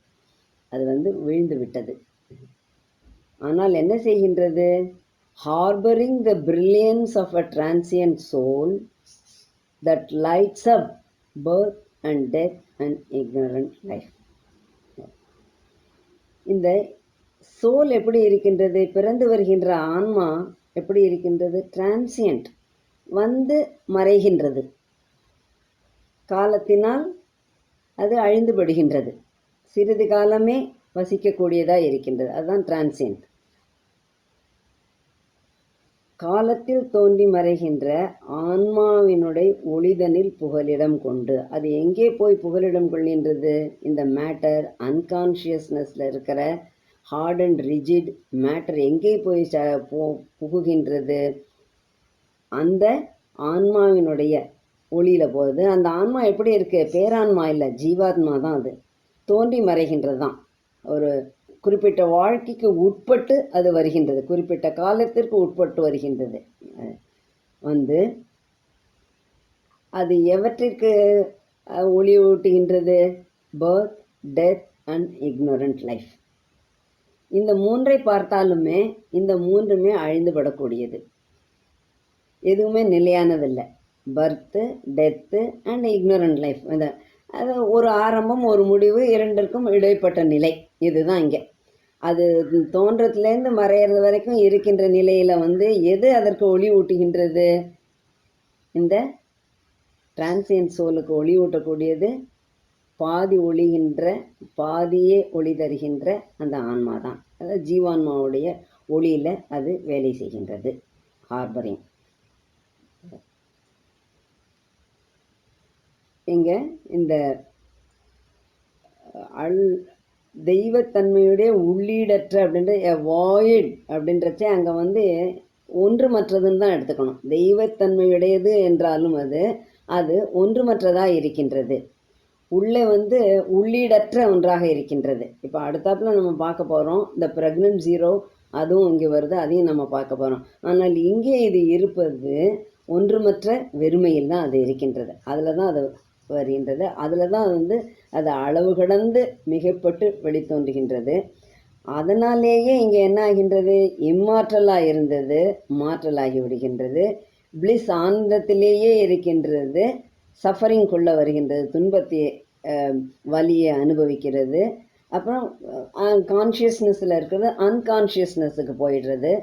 அது விழுந்து விட்டது. ஆனால் என்ன செய்கின்றது? harboring the brilliance of a transient soul that lights up birth and death and ignorant life. இந்த சோல் எப்படி இருக்கின்றது? பிறந்து வருகின்ற ஆன்மா எப்படி இருக்கின்றது? டிரான்சியன்ட், வந்து மறைகின்றது. காலத்தினால் அது அழிந்துபடுகின்றது. சிறிது காலமே வசிக்கக்கூடியதாக இருக்கின்றது. அதுதான் டிரான்சியன்ட். காலத்தில் தோன்றி மறைகின்ற ஆன்மாவினுடைய ஒளிதனில் புகலிடம் கொண்டு அது எங்கே போய் புகலிடம் கொள்கின்றது? இந்த மேட்டர், அன்கான்ஷியஸ்னஸில் இருக்கிற ஹார்ட் அண்ட் ரிஜிட் மேட்டர் எங்கே போய் புகுகின்றது? அந்த ஆன்மாவினுடைய ஒளியில் போகுது. அந்த ஆன்மா எப்படி இருக்குது? பேரான்மா இல்லை, ஜீவாத்மா தான். அது தோன்றி மறைகின்றது தான். ஒரு குறிப்பிட்ட வாழ்க்கைக்கு உட்பட்டு அது வருகின்றது, குறிப்பிட்ட காலத்திற்கு உட்பட்டு வருகின்றது. அது எவற்றிற்கு ஒளி ஊட்டுகின்றது? Birth, death and ignorant life. இந்த மூன்றை பார்த்தாலுமே இந்த மூன்றுமே அழிந்துபடக்கூடியது, எதுவுமே நிலையானதில்லை. Birth, death and ignorant life. அது ஒரு ஆரம்பம், ஒரு முடிவு, இரண்டிற்கும் இடைப்பட்ட நிலை. இதுதான் இங்கே. அது தோன்றத்துலேருந்து மறையிறது வரைக்கும் இருக்கின்ற நிலையில் எது அதற்கு ஒளி ஊட்டுகின்றது? இந்த டிரான்சியன்ட் சோலுக்கு ஒளி ஊட்டக்கூடியது பாதி ஒளிகின்ற, பாதியே ஒளி தருகின்ற அந்த ஆன்மா தான். அதாவது ஜீவான்மாவுடைய ஒளியில் அது வேலை செய்கின்றது. ஹார்பரிங். இங்கே இந்த தெய்வத்தன்மையுடைய உள்ளீடற்ற அப்படின்ற வாய்ட் அப்படின்றச்சே அங்கே ஒன்றுமற்றதுன்னு தான் எடுத்துக்கணும். தெய்வத்தன்மையுடையது என்றாலும் அது ஒன்றுமற்றதாக இருக்கின்றது. உள்ளே உள்ளீடற்ற ஒன்றாக இருக்கின்றது. இப்போ அடுத்தாப்புல நம்ம பார்க்க போகிறோம், இந்த ப்ரெக்னன்ட் ஜீரோ அதுவும் இங்கே வருது, அதையும் நம்ம பார்க்க போகிறோம். ஆனால் இங்கே இது இருப்பது ஒன்றுமற்ற வெறுமையில் தான் அது இருக்கின்றது. அதில் தான் அது வருகின்றது. அதில் தான் அது அளவு கடந்து மிகைப்பட்டு வெளித்தோன்றுகின்றது. அதனாலேயே இங்கே என்ன ஆகின்றது? இம்மாற்றலாக இருந்தது மாற்றலாகி விடுகின்றது. பிளிஸ் ஆனந்தத்திலேயே இருக்கின்றது, சஃபரிங் கொள்ள வருகின்றது, துன்பத்தை வலியை அனுபவிக்கிறது. அப்புறம் கான்ஷியஸ்னஸில் இருக்கிறது அன்கான்ஷியஸ்னஸுக்கு போயிடுறது.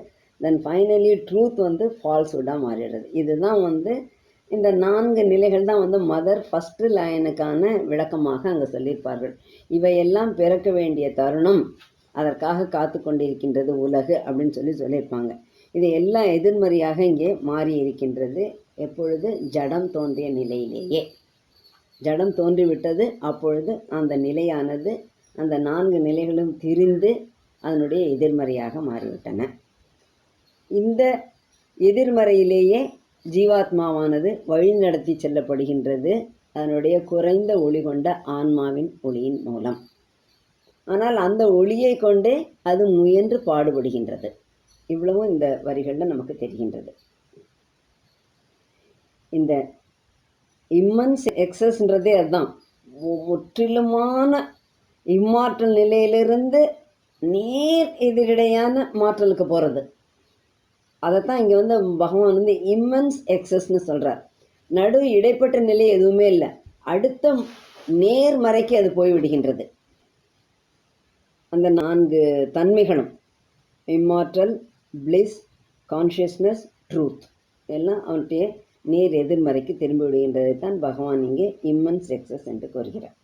தென் ஃபைனலி ட்ரூத் ஃபால்ஸ்வுட்டாக மாறிடுறது. இதுதான் இந்த 4 நிலைகள் தான் மதர் ஃபஸ்ட்டு லைனுக்கான விளக்கமாக அங்கே சொல்லியிருப்பார்கள். இவையெல்லாம் பிறக்க வேண்டிய தருணம், அதற்காக காத்து கொண்டிருக்கின்றது உலகு அப்படின்னு சொல்லியிருப்பாங்க. இது எல்லாம் எதிர்மறையாக இங்கே மாறி இருக்கின்றது. எப்பொழுது? ஜடம் தோன்றிய நிலையிலேயே. ஜடம் தோன்றிவிட்டது. அப்பொழுது அந்த நிலையானது அந்த 4 நிலைகளும் திரிந்து அதனுடைய எதிர்மறையாக மாறிவிட்டன. இந்த எதிர்மறையிலேயே ஜீவாத்மாவானது வழிநடத்தி செல்லப்படுகின்றது அதனுடைய குறைந்த ஒளி கொண்ட ஆன்மாவின் ஒளியின் மூலம். ஆனால் அந்த ஒளியை கொண்டே அது முயன்று பாடுபடுகின்றது. இவ்வளவும் இந்த வரிகளில் நமக்கு தெரிகின்றது. இந்த இம்மன்ஸ் எக்ஸஸ்ன்றதே அதுதான். முற்றிலுமான இம்மாற்றல் நிலையிலிருந்து நேர் எதிரடையான மாற்றலுக்கு போகிறது. அதைத்தான் இங்கே பகவான் இம்மன்ஸ் எக்ஸஸ்ன்னு சொல்கிறார். நடு இடைப்பட்ட நிலை எதுவுமே இல்லை, அடுத்த நேர்மறைக்கு அது போய்விடுகின்றது. அந்த 4 தன்மைகளும் இம்மாற்றல், பிளிஸ், கான்ஷியஸ்னஸ், ட்ரூத் எல்லாம் அவனுடைய நேர் எதிர்மறைக்கு திரும்பி விடுகின்றதை தான் பகவான் இங்கே இம்மன்ஸ் எக்ஸஸ் என்று கூறுகிறார்.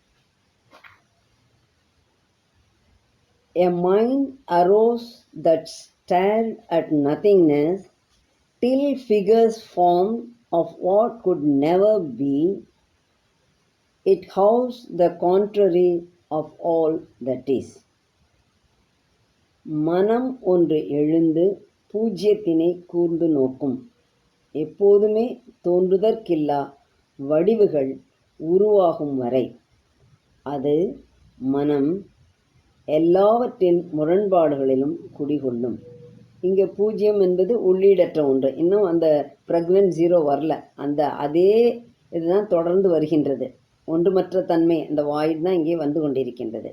A mind arose that stared at nothingness till figures formed of what could never be. It housed the contrary of all that is. மனம் ஒன்று எழுந்து பூஜ்யத்தினை கூர்ந்து நோக்கும். எப்போதுமே தோன்றுதற்கில்லா வடிவுகள் உருவாகும் வரை அது மனம் எல்லாவற்றின் முரண்பாடுகளிலும் குடிகொள்ளும். இங்கே பூஜ்யம் என்பது உள்ளீடற்ற ஒன்று. இன்னும் அந்த ப்ரெக்னன்ட் 0 வரல. அதே இதுதான் தொடர்ந்து வருகின்றது. ஒன்றுமற்ற தன்மை, அந்த வாய்டு தான் இங்கே வந்து கொண்டிருக்கின்றது.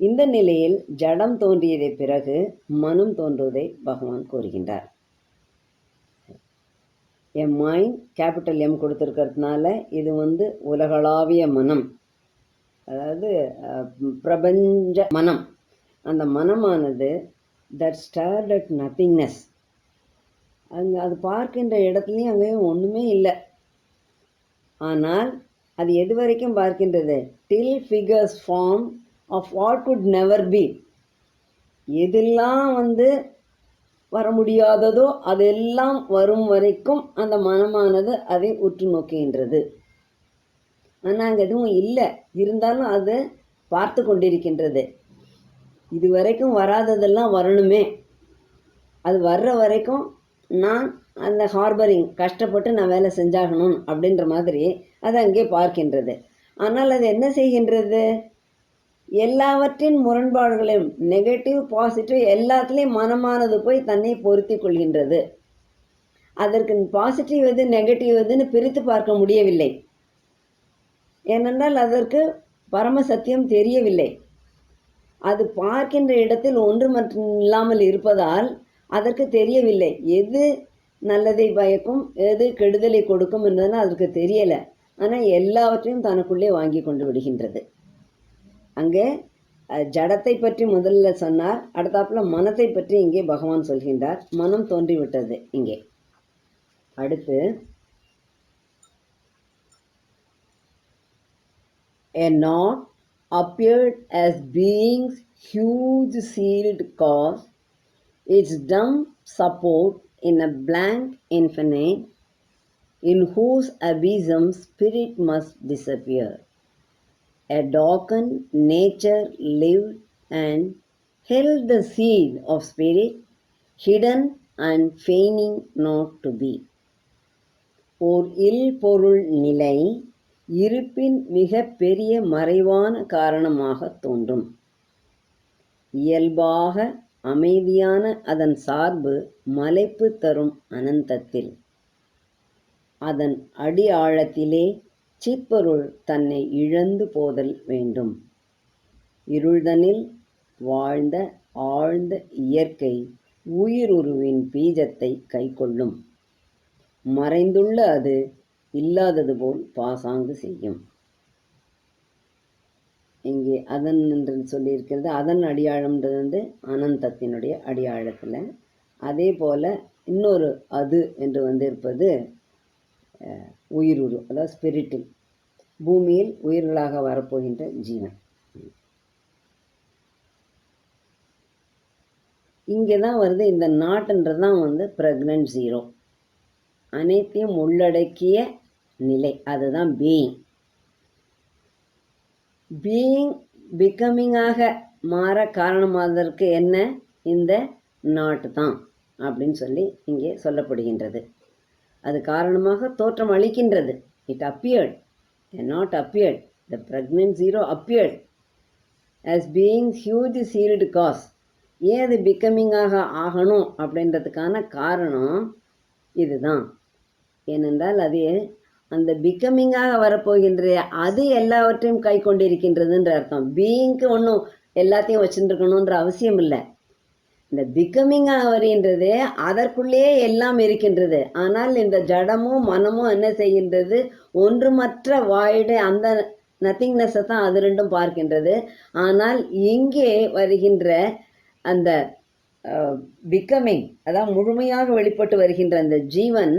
இந்த நிலையில் ஜடம் தோன்றியதை பிறகு மனம் தோன்றுவதை பகவான் கூறுகின்றார். எம் மைண்ட் கேபிட்டல் எம் கொடுத்துருக்கிறதுனால இது உலகளாவிய மனம், அதாவது பிரபஞ்ச மனம். அந்த மனமானது தட் ஸ்டார்ட் அட் நத்திங்னஸ், அது பார்க்கின்ற இடத்துலையும் அங்கேயும் ஒன்றுமே இல்லை. ஆனால் அது எது வரைக்கும் பார்க்கின்றது? Till figures form of what could never be. எதெல்லாம் வர முடியாததோ அதெல்லாம் வரும் வரைக்கும் அந்த மனமானது அதை உற்று நோக்குகின்றது. ஆனால் அங்கே எதுவும் இல்லை, இருந்தாலும் அது பார்த்து கொண்டிருக்கின்றது. இது வரைக்கும் வராததெல்லாம் வரணுமே, அது வர்ற வரைக்கும் நான் அந்த ஹார்பரிங் கஷ்டப்பட்டு நான் வேலை செஞ்சாகணும் அப்படின்ற மாதிரி அது அங்கே பார்க்கின்றது. ஆனால் அது என்ன செய்கின்றது? எல்லாவற்றின் முரண்பாடுகளையும், நெகட்டிவ் பாசிட்டிவ் எல்லாத்துலேயும் மனமானது போய் தன்னை பொருத்தி கொள்கின்றது. அதற்கு பாசிட்டிவ் எது நெகட்டிவ் எதுன்னு பிரித்து பார்க்க முடியவில்லை. ஏனென்றால் அதற்கு பரம சத்தியம் தெரியவில்லை. அது பார்க்கின்ற இடத்தில் ஒன்று மற்றும் இல்லாமல் இருப்பதால் அதற்கு தெரியவில்லை. எது நல்லதை பயக்கும், எது கெடுதலை கொடுக்கும் என்பதனால் அதற்கு தெரியலை. ஆனால் எல்லாவற்றையும் தனக்குள்ளே வாங்கி கொண்டு விடுகின்றது. அங்கே ஜடத்தை பற்றி முதல்ல சொன்னார், அடுத்தாப்புல மனத்தை பற்றி இங்கே பகவான் சொல்கின்றார். மனம் தோன்றிவிட்டது இங்கே. அடுத்து a knot appeared as being's huge sealed cause, its dumb support in a blank infinite, in whose abysm spirit must disappear. A darkened nature lived and held the seed of spirit, hidden and feigning not to be. ஓர் இல் பொருள் நிலை இருப்பின் மிக பெரிய மறைவான காரணமாக தோன்றும். இயல்பாக அமைதியான அதன் சார்பு மலைப்பு தரும் அனந்தத்தில், அதன் அடி ஆழத்திலே சிற்பொருள் தன்னை இழந்து போதல் வேண்டும். இருள்தனில் வாழ்ந்த ஆழ்ந்த இயற்கை உயிருருவின் பீஜத்தை கைக்கொள்ளும். மறைந்துள்ள அது இல்லாதது போல் பாசாங்கு செய்யும். இங்கே அதன் என்று சொல்லியிருக்கிறது. அதன் அடியாழம்ன்றது அனந்தத்தினுடைய அடியாழத்தில். அதே போல் இன்னொரு அது என்று இருப்பது உயிருரு, அதாவது ஸ்பிரிட்டில், பூமியில் உயிர்களாக வரப்போகின்ற ஜீவன். இங்கே தான் வருது இந்த நாட்டுன்றது தான் வந்து ப்ரெக்னன்ட் ஜீரோ, அனைத்தையும் உள்ளடக்கிய நிலை, அதுதான் பீயிங். பீயிங் பிகமிங்காக மாற காரணமாவதற்கு என்ன? இந்த நாட்டு தான் அப்படின்னு சொல்லி இங்கே சொல்லப்படுகின்றது. அது காரணமாக தோற்றம் அளிக்கின்றது. It appeared, not appeared, the pregnant zero appeared as being huge sealed cause. ஏன் அது பிகமிங்காக ஆகணும் அப்படின்றதுக்கான காரணம் இதுதான். ஏனென்றால் அது அந்த பிகமிங்காக வரப்போகின்ற அது எல்லாவற்றையும் கை கொண்டிருக்கின்றதுன்ற அர்த்தம். பீயிங்க்கு ஒன்றும் எல்லாத்தையும் வச்சுருக்கணுன்ற அவசியம் இல்லை. இந்த பிகமிங்காக வருகின்றது அதற்குள்ளேயே எல்லாம் இருக்கின்றது. ஆனால் இந்த ஜடமும் மனமும் என்ன செய்கின்றது? ஒன்றுமற்ற வாய்டு அந்த நத்திங்னஸை தான் அது ரெண்டும் பார்க்கின்றது. ஆனால் இங்கே வருகின்ற அந்த பிகமிங், அதாவது முழுமையாக வெளிப்பட்டு வருகின்ற அந்த ஜீவன்,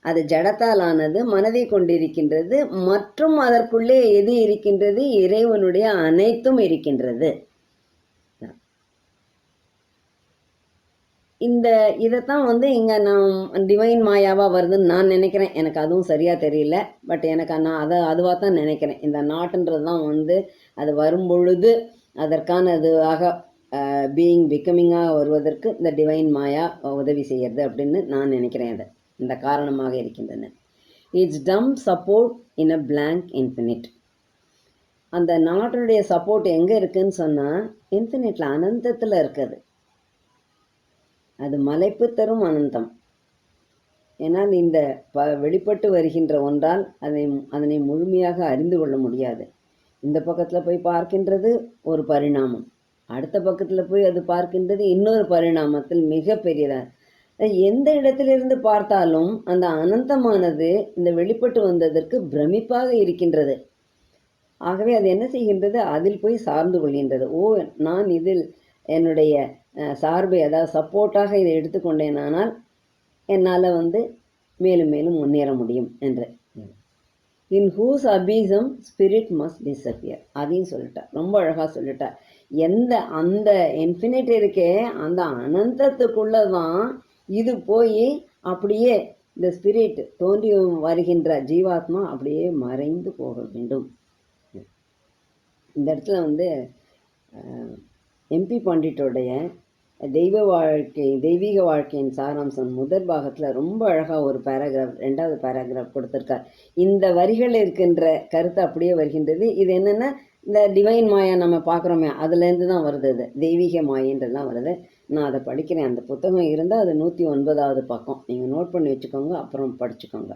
அது ஜடத்தால் ஆனது, மனதை கொண்டிருக்கின்றது, மற்றும் அதற்குள்ளே எது இருக்கின்றது? இறைவனுடைய அனைத்தும் இருக்கின்றது. இதைத்தான் வந்து இங்கே நான் டிவைன் மாயாவாக வருதுன்னு நான் நினைக்கிறேன். எனக்கு அதுவும் சரியாக தெரியல. பட் எனக்கு நான் அதுவாக தான் நினைக்கிறேன். இந்த நாட்டுன்றது தான் வந்து அது வரும்பொழுது அதற்கான இதுவாக பீயிங் பிகமிங்காக வருவதற்கு இந்த டிவைன் மாயா உதவி செய்கிறது அப்படின்னு நான் நினைக்கிறேன். அதை இந்த காரணமாக இருக்கின்றன. Its dumb support in a blank infinite. அந்த நாட்டுடைய சப்போர்ட் எங்கே இருக்குதுன்னு சொன்னால் இன்ஃபினிட்டில், அனந்தத்தில் இருக்குது. அது மலைப்பு தரும் அனந்தம். ஏன்னால் இந்த வெளிப்பட்டு வருகின்ற ஒன்றால் அதனை முழுமையாக அறிந்து கொள்ள முடியாது. இந்த பக்கத்தில் போய் பார்க்கின்றது ஒரு பரிணாமம், அடுத்த பக்கத்தில் போய் அது பார்க்கின்றது இன்னொரு பரிணாமத்தில் மிக பெரியதாக. எந்த இடத்திலிருந்து பார்த்தாலும் அந்த அனந்தமானது இந்த வெளிப்பட்டு வந்ததற்கு பிரமிப்பாக இருக்கின்றது. ஆகவே அது என்ன செய்கின்றது? அதில் போய் சார்ந்து கொள்கின்றது. ஓ, நான் இதில் என்னுடைய சார்பை, அதாவது சப்போர்ட்டாக இதை எடுத்துக்கொண்டேனானால் என்னால் வந்து மேலும் மேலும் முன்னேற முடியும் என்று. In whose abysm spirit must disappear, அதையும் சொல்லிட்டார். ரொம்ப அழகாக சொல்லிட்டார். அந்த இன்ஃபினிட் இருக்கே, அந்த அனந்தத்துக்குள்ளே தான் இது போய் அப்படியே இந்த ஸ்பிரிட் தோன்றி வருகின்ற ஜீவாத்மா அப்படியே மறைந்து போக வேண்டும். இந்த இடத்துல வந்து எம்பி பண்டிட்டோடைய தெய்வீக வாழ்க்கையின் சாராம்சம் முதல் பாகத்தில் ரொம்ப அழகாக ஒரு பேராகிராஃப், 2வது பேராகிராஃப் கொடுத்துருக்கார். இந்த வரிகள் இருக்கின்ற கருத்து அப்படியே வருகின்றது. இது என்னென்னா, இந்த டிவைன் மாயா நம்ம பார்க்குறோமே, அதுலேருந்து தான் வருது. அது தெய்வீக மாயின்றதுலாம் வருது. நான் அதை படிக்கிறேன். அந்த புத்தகம் இருந்தால் அது 109வது பக்கம், நீங்கள் நோட் பண்ணி வச்சுக்கோங்க, அப்புறம் படிச்சுக்கோங்க.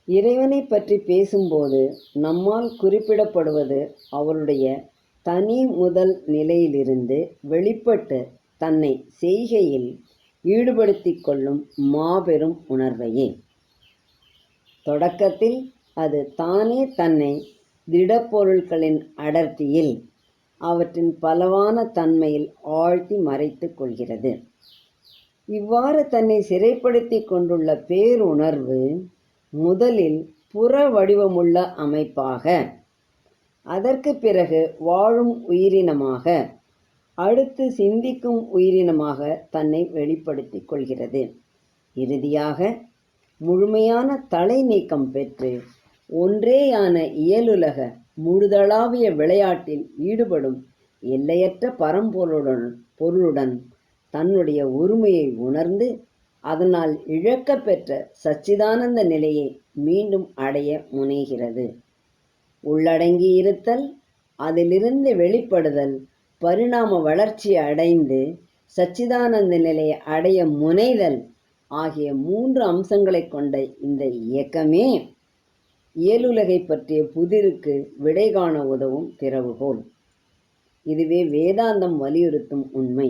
இறைவனை பற்றி பேசும்போது நம்மால் குறிப்பிடப்படுவது அவருடைய தனி முதல் நிலையிலிருந்து வெளிப்பட்டு தன்னை செய்கையில் ஈடுபடுத்தி கொள்ளும் மாபெரும் உணர்வையே. தொடக்கத்தில் அது தானே தன்னை திடப்பொருட்களின் அடர்த்தியில், அவற்றின் பலவான தன்மையில் ஆழ்த்தி மறைத்து கொள்கிறது. இவ்வாறு தன்னை சிறைப்படுத்தி கொண்டுள்ள பேருணர்வு முதலில் புற வடிவமுள்ள அமைப்பாக, அதற்கு பிறகு வாழும் உயிரினமாக, அடுத்து சிந்திக்கும் உயிரினமாக தன்னை வெளிப்படுத்தி கொள்கிறது. இறுதியாக முழுமையான தலை நீக்கம் பெற்று ஒன்றேயான இயலுலக முழுதளாவிய விளையாட்டில் ஈடுபடும் எல்லையற்ற பொருளுடன் தன்னுடைய உரிமையை உணர்ந்து அதனால் இழக்கப்பெற்ற சச்சிதானந்த நிலையை மீண்டும் அடைய முனைகிறது. உள்ளடங்கி இருத்தல், அதிலிருந்து வெளிப்படுதல், பரிணாம வளர்ச்சி அடைந்து சச்சிதானந்த நிலையை அடைய முனைதல் ஆகிய 3 அம்சங்களை கொண்ட இந்த இயக்கமே இயலுலகை பற்றிய புதிருக்கு விடை காண உதவும் திறவுகோல். இதுவே வேதாந்தம் வலியுறுத்தும் உண்மை.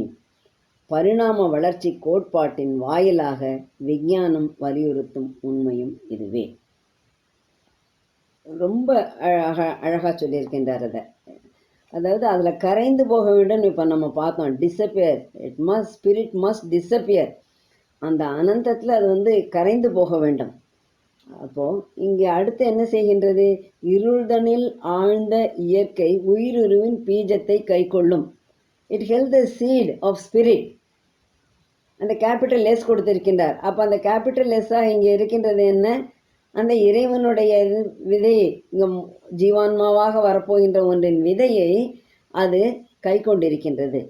பரிணாம வளர்ச்சி கோட்பாட்டின் வாயிலாக விஞ்ஞானம் வலியுறுத்தும் உண்மையும் இதுவே. ரொம்ப அழகாக சொல்லியிருக்கின்றார் அதை. அதாவது அதில் கரைந்து போக வேண்டும். இப்போ நம்ம பார்த்தோம், டிஸப்பியர், ஸ்பிரிட் மஸ்ட் டிஸப்பியர். அந்த அனந்தத்தில் அது வந்து கரைந்து போக வேண்டும். அப்போது இங்கே அடுத்து என்ன செய்கின்றது? இருள்தனில் ஆழ்ந்த இயற்கை உயிருருவின் பீஜத்தை கை கொள்ளும். It held the seed of spirit அந்த கேபிட்டல் எஸ் கொடுத்திருக்கின்றார். அப்போ அந்த கேபிட்டல் எஸ்ஸாக இங்கே இருக்கின்றது என்ன? அந்த இறைவனுடைய விதையை, இங்கே ஜீவான்மாவாக வரப்போகின்ற ஒன்றின் விதையை அது கை கொண்டிருக்கின்றது.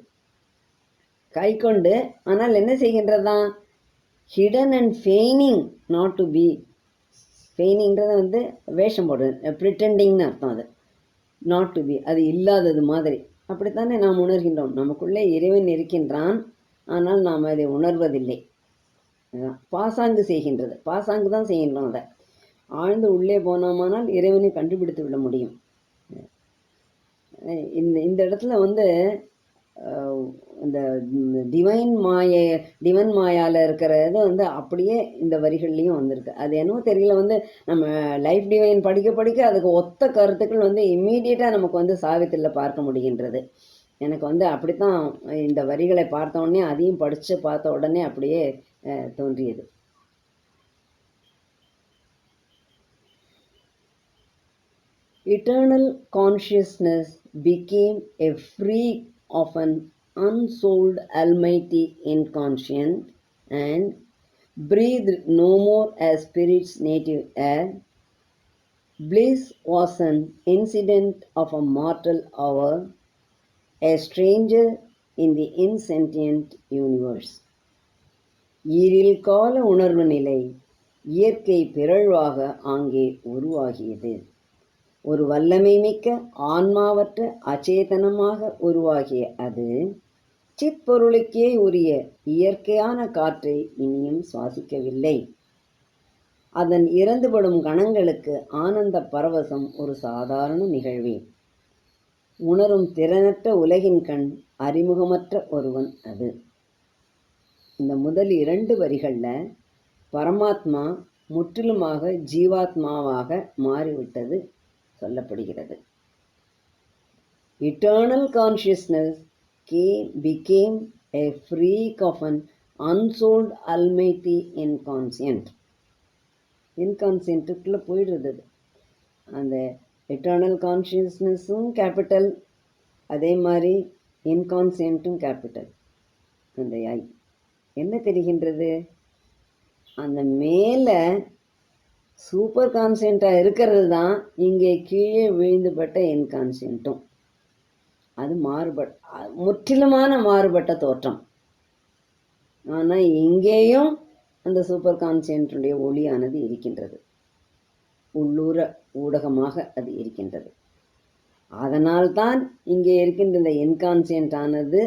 கை கொண்டு ஆனால் என்ன செய்கின்றதான்? Hidden and feigning not to be. ஃபெய்னிங்கிறது வேஷம் போடுறது, ப்ரிட்டெண்டிங்னு அர்த்தம். அது நாட் டு பி, அது இல்லாதது மாதிரி. அப்படித்தானே நாம் உணர்கின்றோம். நமக்குள்ளே இறைவன் இருக்கின்றான், ஆனால் நாம் அதை உணர்வதில்லை. பாசாங்கு செய்கின்றது, பாசாங்கு தான் செய்கின்றோம். அதை ஆழ்ந்து உள்ளே போனோமானால் இறைவனை கண்டுபிடித்து விட முடியும். இந்த இடத்துல இந்த டிவைன் மாயாவில் இருக்கிறது அப்படியே இந்த வரிகள்லையும் வந்திருக்கு. அது என்னவோ தெரியல, நம்ம லைஃப் டிவைன் படிக்க அதுக்கு ஒத்த கருத்துக்கள் இம்மீடியட்டாக நமக்கு சாவித்திரியில் பார்க்க முடிகின்றது. எனக்கு அப்படித்தான் இந்த வரிகளை பார்த்த உடனே, அதையும் படித்து பார்த்த உடனே அப்படியே தோன்றியது. Eternal consciousness became a freak of an unsouled almighty inconscient and breathed no more as spirit's native air. Bliss was an incident of a mortal hour, a stranger in the insentient universe. ஈரில் கால உணர்வு நிலை இயற்கை பிறழ்வாக ஆங்கே உருவாகியது. ஒரு வல்லமை மிக்க ஆன்மாவற்ற அச்சேதனமாக உருவாகிய அது சிற்பொருளுக்கே உரிய இயற்கையான காற்றை இனியும் சுவாசிக்கவில்லை. அதன் இறந்துபடும் கணங்களுக்கு ஆனந்த பரவசம் ஒரு சாதாரண நிகழ்வே. உணரும் திறனற்ற உலகின் கண் அறிமுகமற்ற ஒருவன் அது. இந்த முதல் 2 வரிகளில் பரமாத்மா முற்றிலுமாக ஜீவாத்மாவாக மாறிவிட்டது சொல்லப்படுகிறது. Eternal consciousness became a freak of an unsouled almighty inconscient. இன்கான்சியன்ட்டுக்குள்ளே போயிடுறது. அந்த எட்டர்னல் கான்ஷியஸ்னஸும் கேபிட்டல், அதே மாதிரி இன்கான்சியன்ட்டும் கேபிட்டல். அந்த என்ன தெரிகின்றது? அந்த மேலே சூப்பர் கான்சியண்ட்டாக இருக்கிறது தான் இங்கே கீழே விழுந்துபட்ட இன்கான்சியண்ட்டும். அது முற்றிலுமான மாறுபட்ட தோற்றம். ஆனால் இங்கேயும் அந்த சூப்பர் கான்சியண்ட்டுடைய ஒளியானது இருக்கின்றது, உள்ளூர ஊடகமாக அது இருக்கின்றது. அதனால்தான் இங்கே இருக்கின்ற இந்த இன்கான்சியண்ட் ஆனது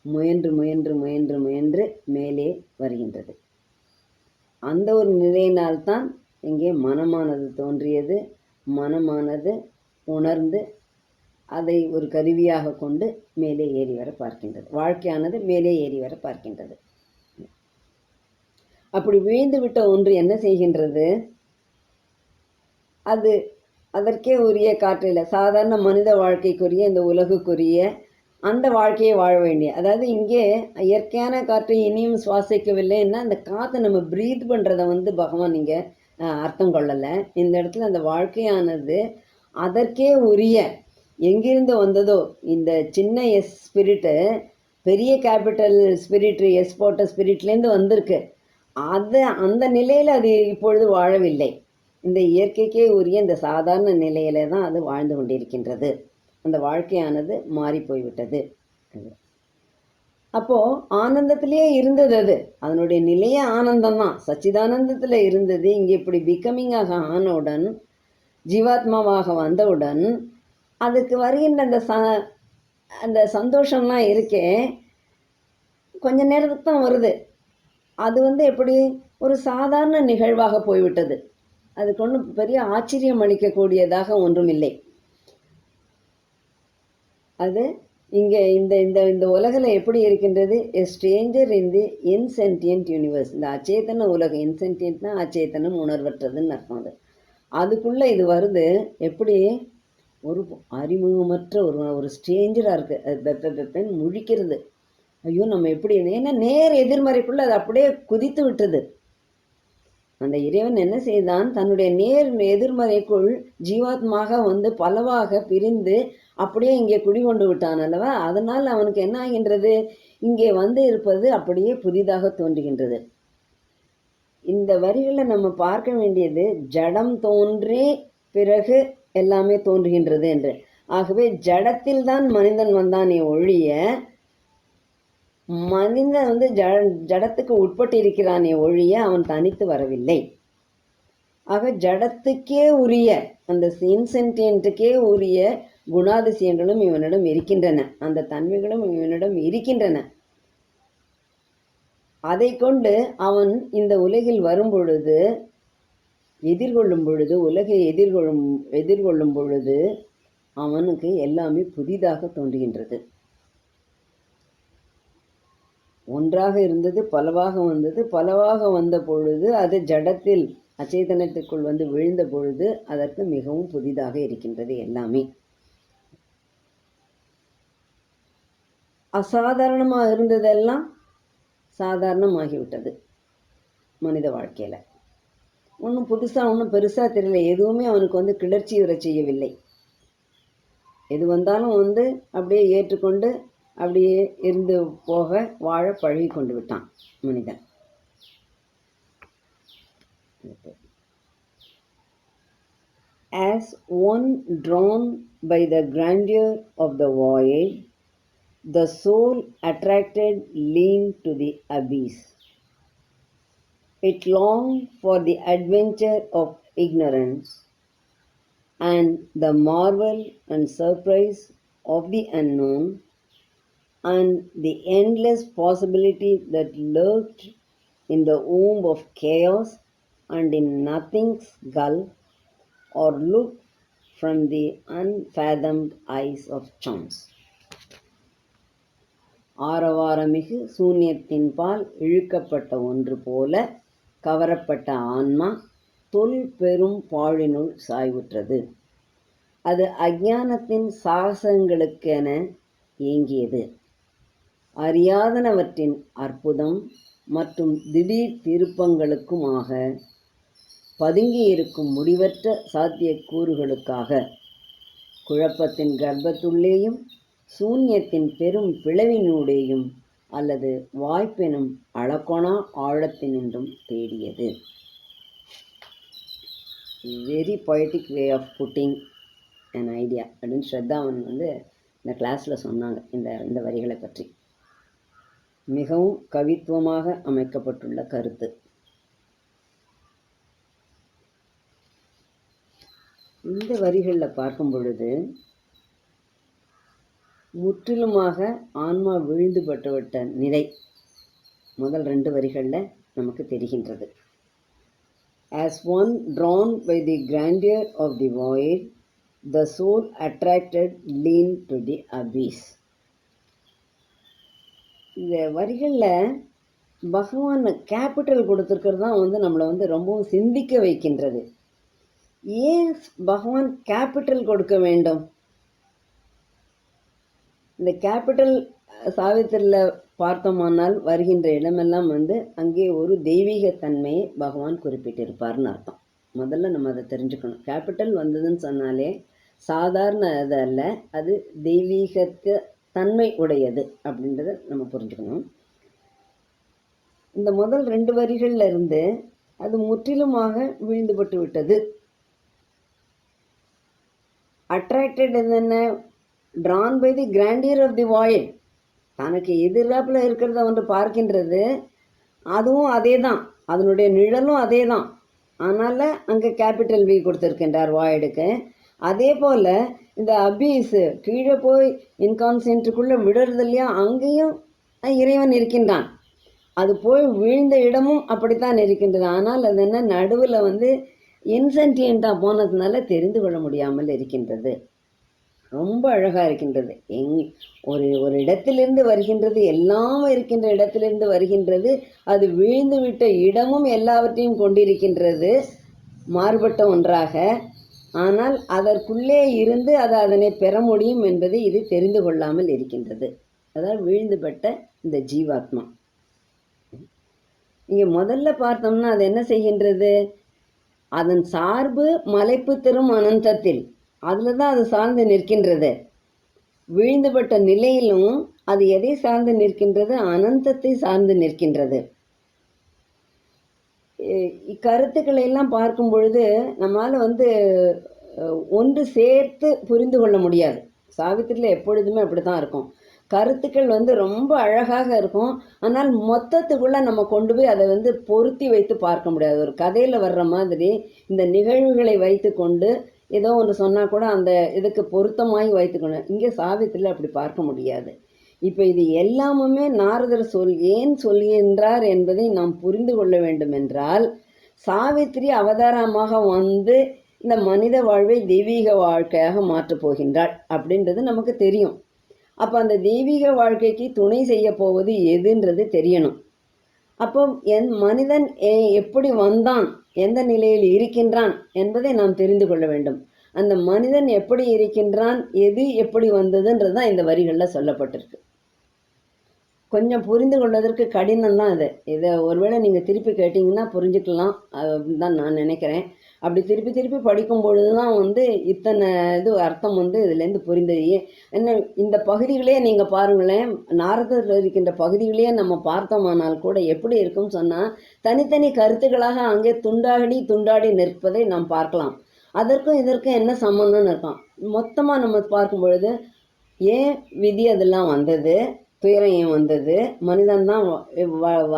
முயன்று முயன்று முயன்று முயன்று மேலே வருகின்றது. அந்த ஒரு நிலையினால்தான் இங்கே மனமானது தோன்றியது. மனமானது உணர்ந்து அதை ஒரு கருவியாக கொண்டு மேலே ஏறி வர பார்க்கின்றது. வாழ்க்கையானது மேலே ஏறி வர பார்க்கின்றது. அப்படி விழுந்து விட்ட ஒன்று என்ன செய்கின்றது? அது அதற்கே உரிய காற்றில் சாதாரண மனித வாழ்க்கைக்குரிய, இந்த உலகுக்குரிய அந்த வாழ்க்கையை வாழ வேண்டிய, அதாவது இங்கே இயற்கையான காற்றை இனியும் சுவாசிக்கவில்லைன்னா அந்த காற்றை நம்ம ப்ரீத் பண்ணுறதை பகவான் இங்கே அர்த்தம் கொள்ளலை. இந்த இடத்துல அந்த வாழ்க்கையானது அதற்கே உரிய, எங்கிருந்து வந்ததோ இந்த சின்ன எஸ் ஸ்பிரிட்டு பெரிய கேபிட்டல் ஸ்பிரிட் எஸ் போட்ட ஸ்பிரிட்லேருந்து வந்திருக்கு. அந்த நிலையில் அது இப்பொழுது வாழவில்லை. இந்த இயற்கைக்கே உரிய இந்த சாதாரண நிலையில தான் அது வாழ்ந்து கொண்டிருக்கின்றது. அந்த வாழ்க்கையானது மாறி போய்விட்டது. அப்போது ஆனந்தத்திலே இருந்தது. அதனுடைய நிலையே ஆனந்தம்தான், சச்சிதானந்தத்தில் இருந்தது. இங்கே இப்படி பிகமிங்காக ஆனவுடன், ஜீவாத்மாவாக வந்தவுடன் அதுக்கு வருகின்ற அந்த சந்தோஷம்லாம் இருக்கே, கொஞ்ச நேரத்துக்கு தான் வருது. அது எப்படி ஒரு சாதாரண நிகழ்வாக போய்விட்டது. அதுக்கு ஒன்றும் பெரிய ஆச்சரியம் அளிக்கக்கூடியதாக ஒன்றும் இல்லை. அது இங்கே இந்த உலகில் எப்படி இருக்கின்றது? A stranger in the insentient universe. இந்த அச்சேதன உலகம், இன்சென்டியன்ட்னா அச்சேதனம், உணர்வற்றதுன்னு அர்த்தம். அதுக்குள்ளே இது வருது. எப்படி ஒரு அறிமுகமற்ற ஒரு ஸ்ட்ரேஞ்சராக இருக்குது. அது பெப்பன்னு முழிக்கிறது. ஐயோ நம்ம எப்படி, ஏன்னா நேர் எதிர்மறைக்குள்ளே அது அப்படியே குதித்து விட்டது. அந்த இறைவன் என்ன செய்தான்? தன்னுடைய நேர் எதிர்மறைக்குள் ஜீவாத்மாக பலவாக பிரிந்து அப்படியே இங்கே குடிகொண்டு விட்டான் அல்லவா, அதனால் அவனுக்கு என்ன ஆகின்றது, இங்கே வந்து இருப்பது அப்படியே புதிதாக தோன்றுகின்றது. இந்த வரிகளை நம்ம பார்க்க வேண்டியது ஜடம் தோன்றி பிறகு எல்லாமே தோன்றுகின்றது என்று. ஆகவே ஜடத்தில் தான் மனிதன் வந்தானே ஒழிய, மனிதன் வந்து ஜடத்துக்கு உட்பட்டிருக்கிறானே ஒழிய அவன் தனித்து வரவில்லை. ஆக ஜடத்துக்கே உரிய அந்த இன்சென்டியன்ட்டுக்கே உரிய குணாதிசயங்களும் இவனிடம் இருக்கின்றன, அந்த தன்மைகளும் இவனிடம் இருக்கின்றன. அதை கொண்டு அவன் இந்த உலகில் வரும் பொழுது, எதிர்கொள்ளும் பொழுது, உலகை எதிர்கொள்ளும் பொழுது அவனுக்கு எல்லாமே புதிதாக தோன்றுகின்றது. ஒன்றாக இருந்தது பலவாக வந்தது, பலவாக வந்த பொழுது அது ஜடத்தில் அச்சேதனத்துக்குள் வந்து விழுந்த பொழுது அதற்கு மிகவும் புதிதாக இருக்கின்றது எல்லாமே. அசாதாரணமாக இருந்ததெல்லாம் சாதாரணமாகிவிட்டது மனித வாழ்க்கையில். ஒன்றும் புதுசாக ஒன்றும் பெருசாக தெரியல, எதுவுமே அவனுக்கு வந்து கிளர்ச்சி வர செய்யவில்லை. எது வந்தாலும் வந்து அப்படியே ஏற்றுக்கொண்டு அப்படியே இருந்து போக வாழ பழகி கொண்டு விட்டான் மனிதன். As one drawn by the grandeur of the voyage, the soul attracted leaned to the abyss. It longed for the adventure of ignorance and the marvel and surprise of the unknown and the endless possibility that lurked in the womb of chaos and in nothing's gulf, or looked from the unfathomed eyes of chance. ஆரவாரமிகு சூன்யத்தின்பால் இழுக்கப்பட்ட ஒன்று போல கவரப்பட்ட ஆன்மா தொல் பெரும் பாழினுள் சாய்வுற்றது. அது அஞ்ஞானத்தின் சாகசங்களுக்கென ஏங்கியது. அறியாதனவற்றின் அற்புதம் மற்றும் திடீர் திருப்பங்களுக்குமாக பதுங்கியிருக்கும் முடிவற்ற சாத்தியக்கூறுகளுக்காக குழப்பத்தின் கர்ப்பத்துள்ளேயும் சூன்யத்தின் பெரும் பிளவினூடேயும் அல்லது வாய்ப்பெனும் அளக்கொணா ஆழத்தினின்றும் தேடியது. Very poetic way of putting an idea அப்படின்னு ஸ்ரத்தாவன் வந்து இந்த கிளாஸில் சொன்னாங்க. இந்த வரிகளை பற்றி மிகவும் கவித்துவமாக அமைக்கப்பட்டுள்ள கருத்து. இந்த வரிகளில் பார்க்கும் பொழுது முற்றிலுமாக ஆன்மா விழுந்துபட்டுவிட்ட நிலை முதல் 2 வரிகளில் நமக்கு தெரிகின்றது. As one drawn by the grandeur of the void, the soul attracted leaned to the abyss. இந்த வரிகளில் பகவான் கேபிட்டல் கொடுத்துருக்கிறது தான் வந்து நம்மளை வந்து ரொம்பவும் சிந்திக்க வைக்கின்றது. ஏன் பகவான் கேபிட்டல் கொடுக்க வேண்டும்? இந்த கேபிட்டல் சாவித்திரியில் பார்த்தோமானால் வருகின்ற இடமெல்லாம் வந்து அங்கே ஒரு தெய்வீகத்தன்மையை பகவான் குறிப்பிட்டிருப்பார்னு அர்த்தம். முதல்ல நம்ம அதை தெரிஞ்சுக்கணும். கேபிட்டல் வந்ததுன்னு சொன்னாலே சாதாரண இது அல்ல, அது தெய்வீகத்து தன்மை உடையது அப்படின்றத நம்ம புரிஞ்சுக்கணும். இந்த முதல் 2 வரிகளில் இருந்து அது முற்றிலுமாக விழுந்துபட்டு விட்டது. அட்ராக்டட் என்ன? drawn by the grandeur of the void. தனக்கு எதிராப்பில் இருக்கிறத ஒன்று பார்க்கின்றது, அதுவும் அதே தான், அதனுடைய நிழலும் அதே தான். அதனால் அங்கே கேபிட்டல் வி கொடுத்துருக்கின்றார் வாய்டுக்கு. அதே போல் இந்த அபீஸு கீழே போய் இன்கான்சியன்ட்டுக்குள்ளே விடுறது இல்லையா, அங்கேயும் இறைவன் இருக்கின்றான். அது போய் வீழ்ந்த இடமும் அப்படித்தான் இருக்கின்றது. ஆனால் அது என்ன, நடுவில் வந்து இன்சென்டியண்ட்டாக போனதுனால தெரிந்து கொள்ள முடியாமல் இருக்கின்றது. ரொம்ப அழகாக இருக்கின்றது. ஒரு இடத்திலிருந்து வருகின்றது, எல்லாம் இருக்கின்ற இடத்திலிருந்து வருகின்றது. அது வீழ்ந்து விட்ட இடமும் எல்லாவற்றையும் கொண்டிருக்கின்றது, மாறுபட்ட ஒன்றாக. ஆனால் அதற்குள்ளே இருந்து அதனை பெற முடியும் என்பதை இது தெரிந்து கொள்ளாமல் இருக்கின்றது. அதாவது வீழ்ந்துபட்ட இந்த ஜீவாத்மா. இங்கே முதல்ல பார்த்தோம்னா அது என்ன செய்கின்றது, அதன் சார்பு மலைப்பு தரும் அனந்தத்தில், அதில் தான் அது சார்ந்து நிற்கின்றது. வீழ்ந்துபட்ட நிலையிலும் அது எதை சார்ந்து நிற்கின்றது? அனந்தத்தை சார்ந்து நிற்கின்றது. இக்கருத்துக்களை எல்லாம் பார்க்கும் பொழுது நம்மளால் ஒன்று சேர்த்து புரிந்து கொள்ள முடியாது. சாவித்திரியில் எப்பொழுதுமே அப்படி தான் இருக்கும். கருத்துக்கள் ரொம்ப அழகாக இருக்கும். ஆனால் மொத்தத்துக்குள்ளே நம்ம கொண்டு போய் அதை பொருத்தி வைத்து பார்க்க முடியாது. ஒரு கதையில் வர்ற மாதிரி இந்த நிகழ்வுகளை வைத்து கொண்டு ஏதோ ஒன்று சொன்னால் கூட அந்த இதுக்கு பொருத்தமாகி வைத்துக்கணும். இங்கே சாவித்திரியில் அப்படி பார்க்க முடியாது. இப்போ இது எல்லாமுமே நாரதர் ஏன் சொல்கின்றார் என்பதை நாம் புரிந்து கொள்ள வேண்டும் என்றால், சாவித்திரி அவதாரமாக இந்த மனித வாழ்வை தெய்வீக வாழ்க்கையாக மாற்றப் போகின்றாள் அப்படின்றது நமக்கு தெரியும். அப்போ அந்த தெய்வீக வாழ்க்கைக்கு துணை செய்ய போவது எதுன்றது தெரியணும். அப்போ மனிதன் எப்படி வந்தான், எந்த நிலையில் இருக்கின்றான் என்பதை நாம் தெரிந்து கொள்ள வேண்டும். அந்த மனிதன் எப்படி இருக்கின்றான், எது எப்படி வந்ததுன்றது தான் இந்த வரிகளில் சொல்லப்பட்டிருக்கு. கொஞ்சம் புரிந்து கொள்வதற்கு கடினம் தான் இதை ஒருவேளை நீங்கள் திருப்பி கேட்டிங்கன்னா புரிஞ்சுக்கலாம் அப்படின்னு தான் நான் நினைக்கிறேன். அப்படி திருப்பி திருப்பி படிக்கும் பொழுது தான் இத்தனை அர்த்தம் இதுலேருந்து புரிந்தது. என்ன இந்த பகுதிகளே நீங்கள் பாருங்களேன், நாரதர் இருக்கின்ற பகுதிகளே நம்ம பார்த்தோமானால் கூட எப்படி இருக்கும்னு சொன்னால் தனித்தனி கருத்துக்களாக அங்கே துண்டாடி நிற்பதை நாம் பார்க்கலாம். அதற்கும் இதற்கும் என்ன சம்பந்தம்னு இருக்கும். மொத்தமாக நம்ம பார்க்கும் பொழுது ஏன் விதி அதெல்லாம் வந்தது, துயரம் ஏன் வந்தது, மனிதன் தான்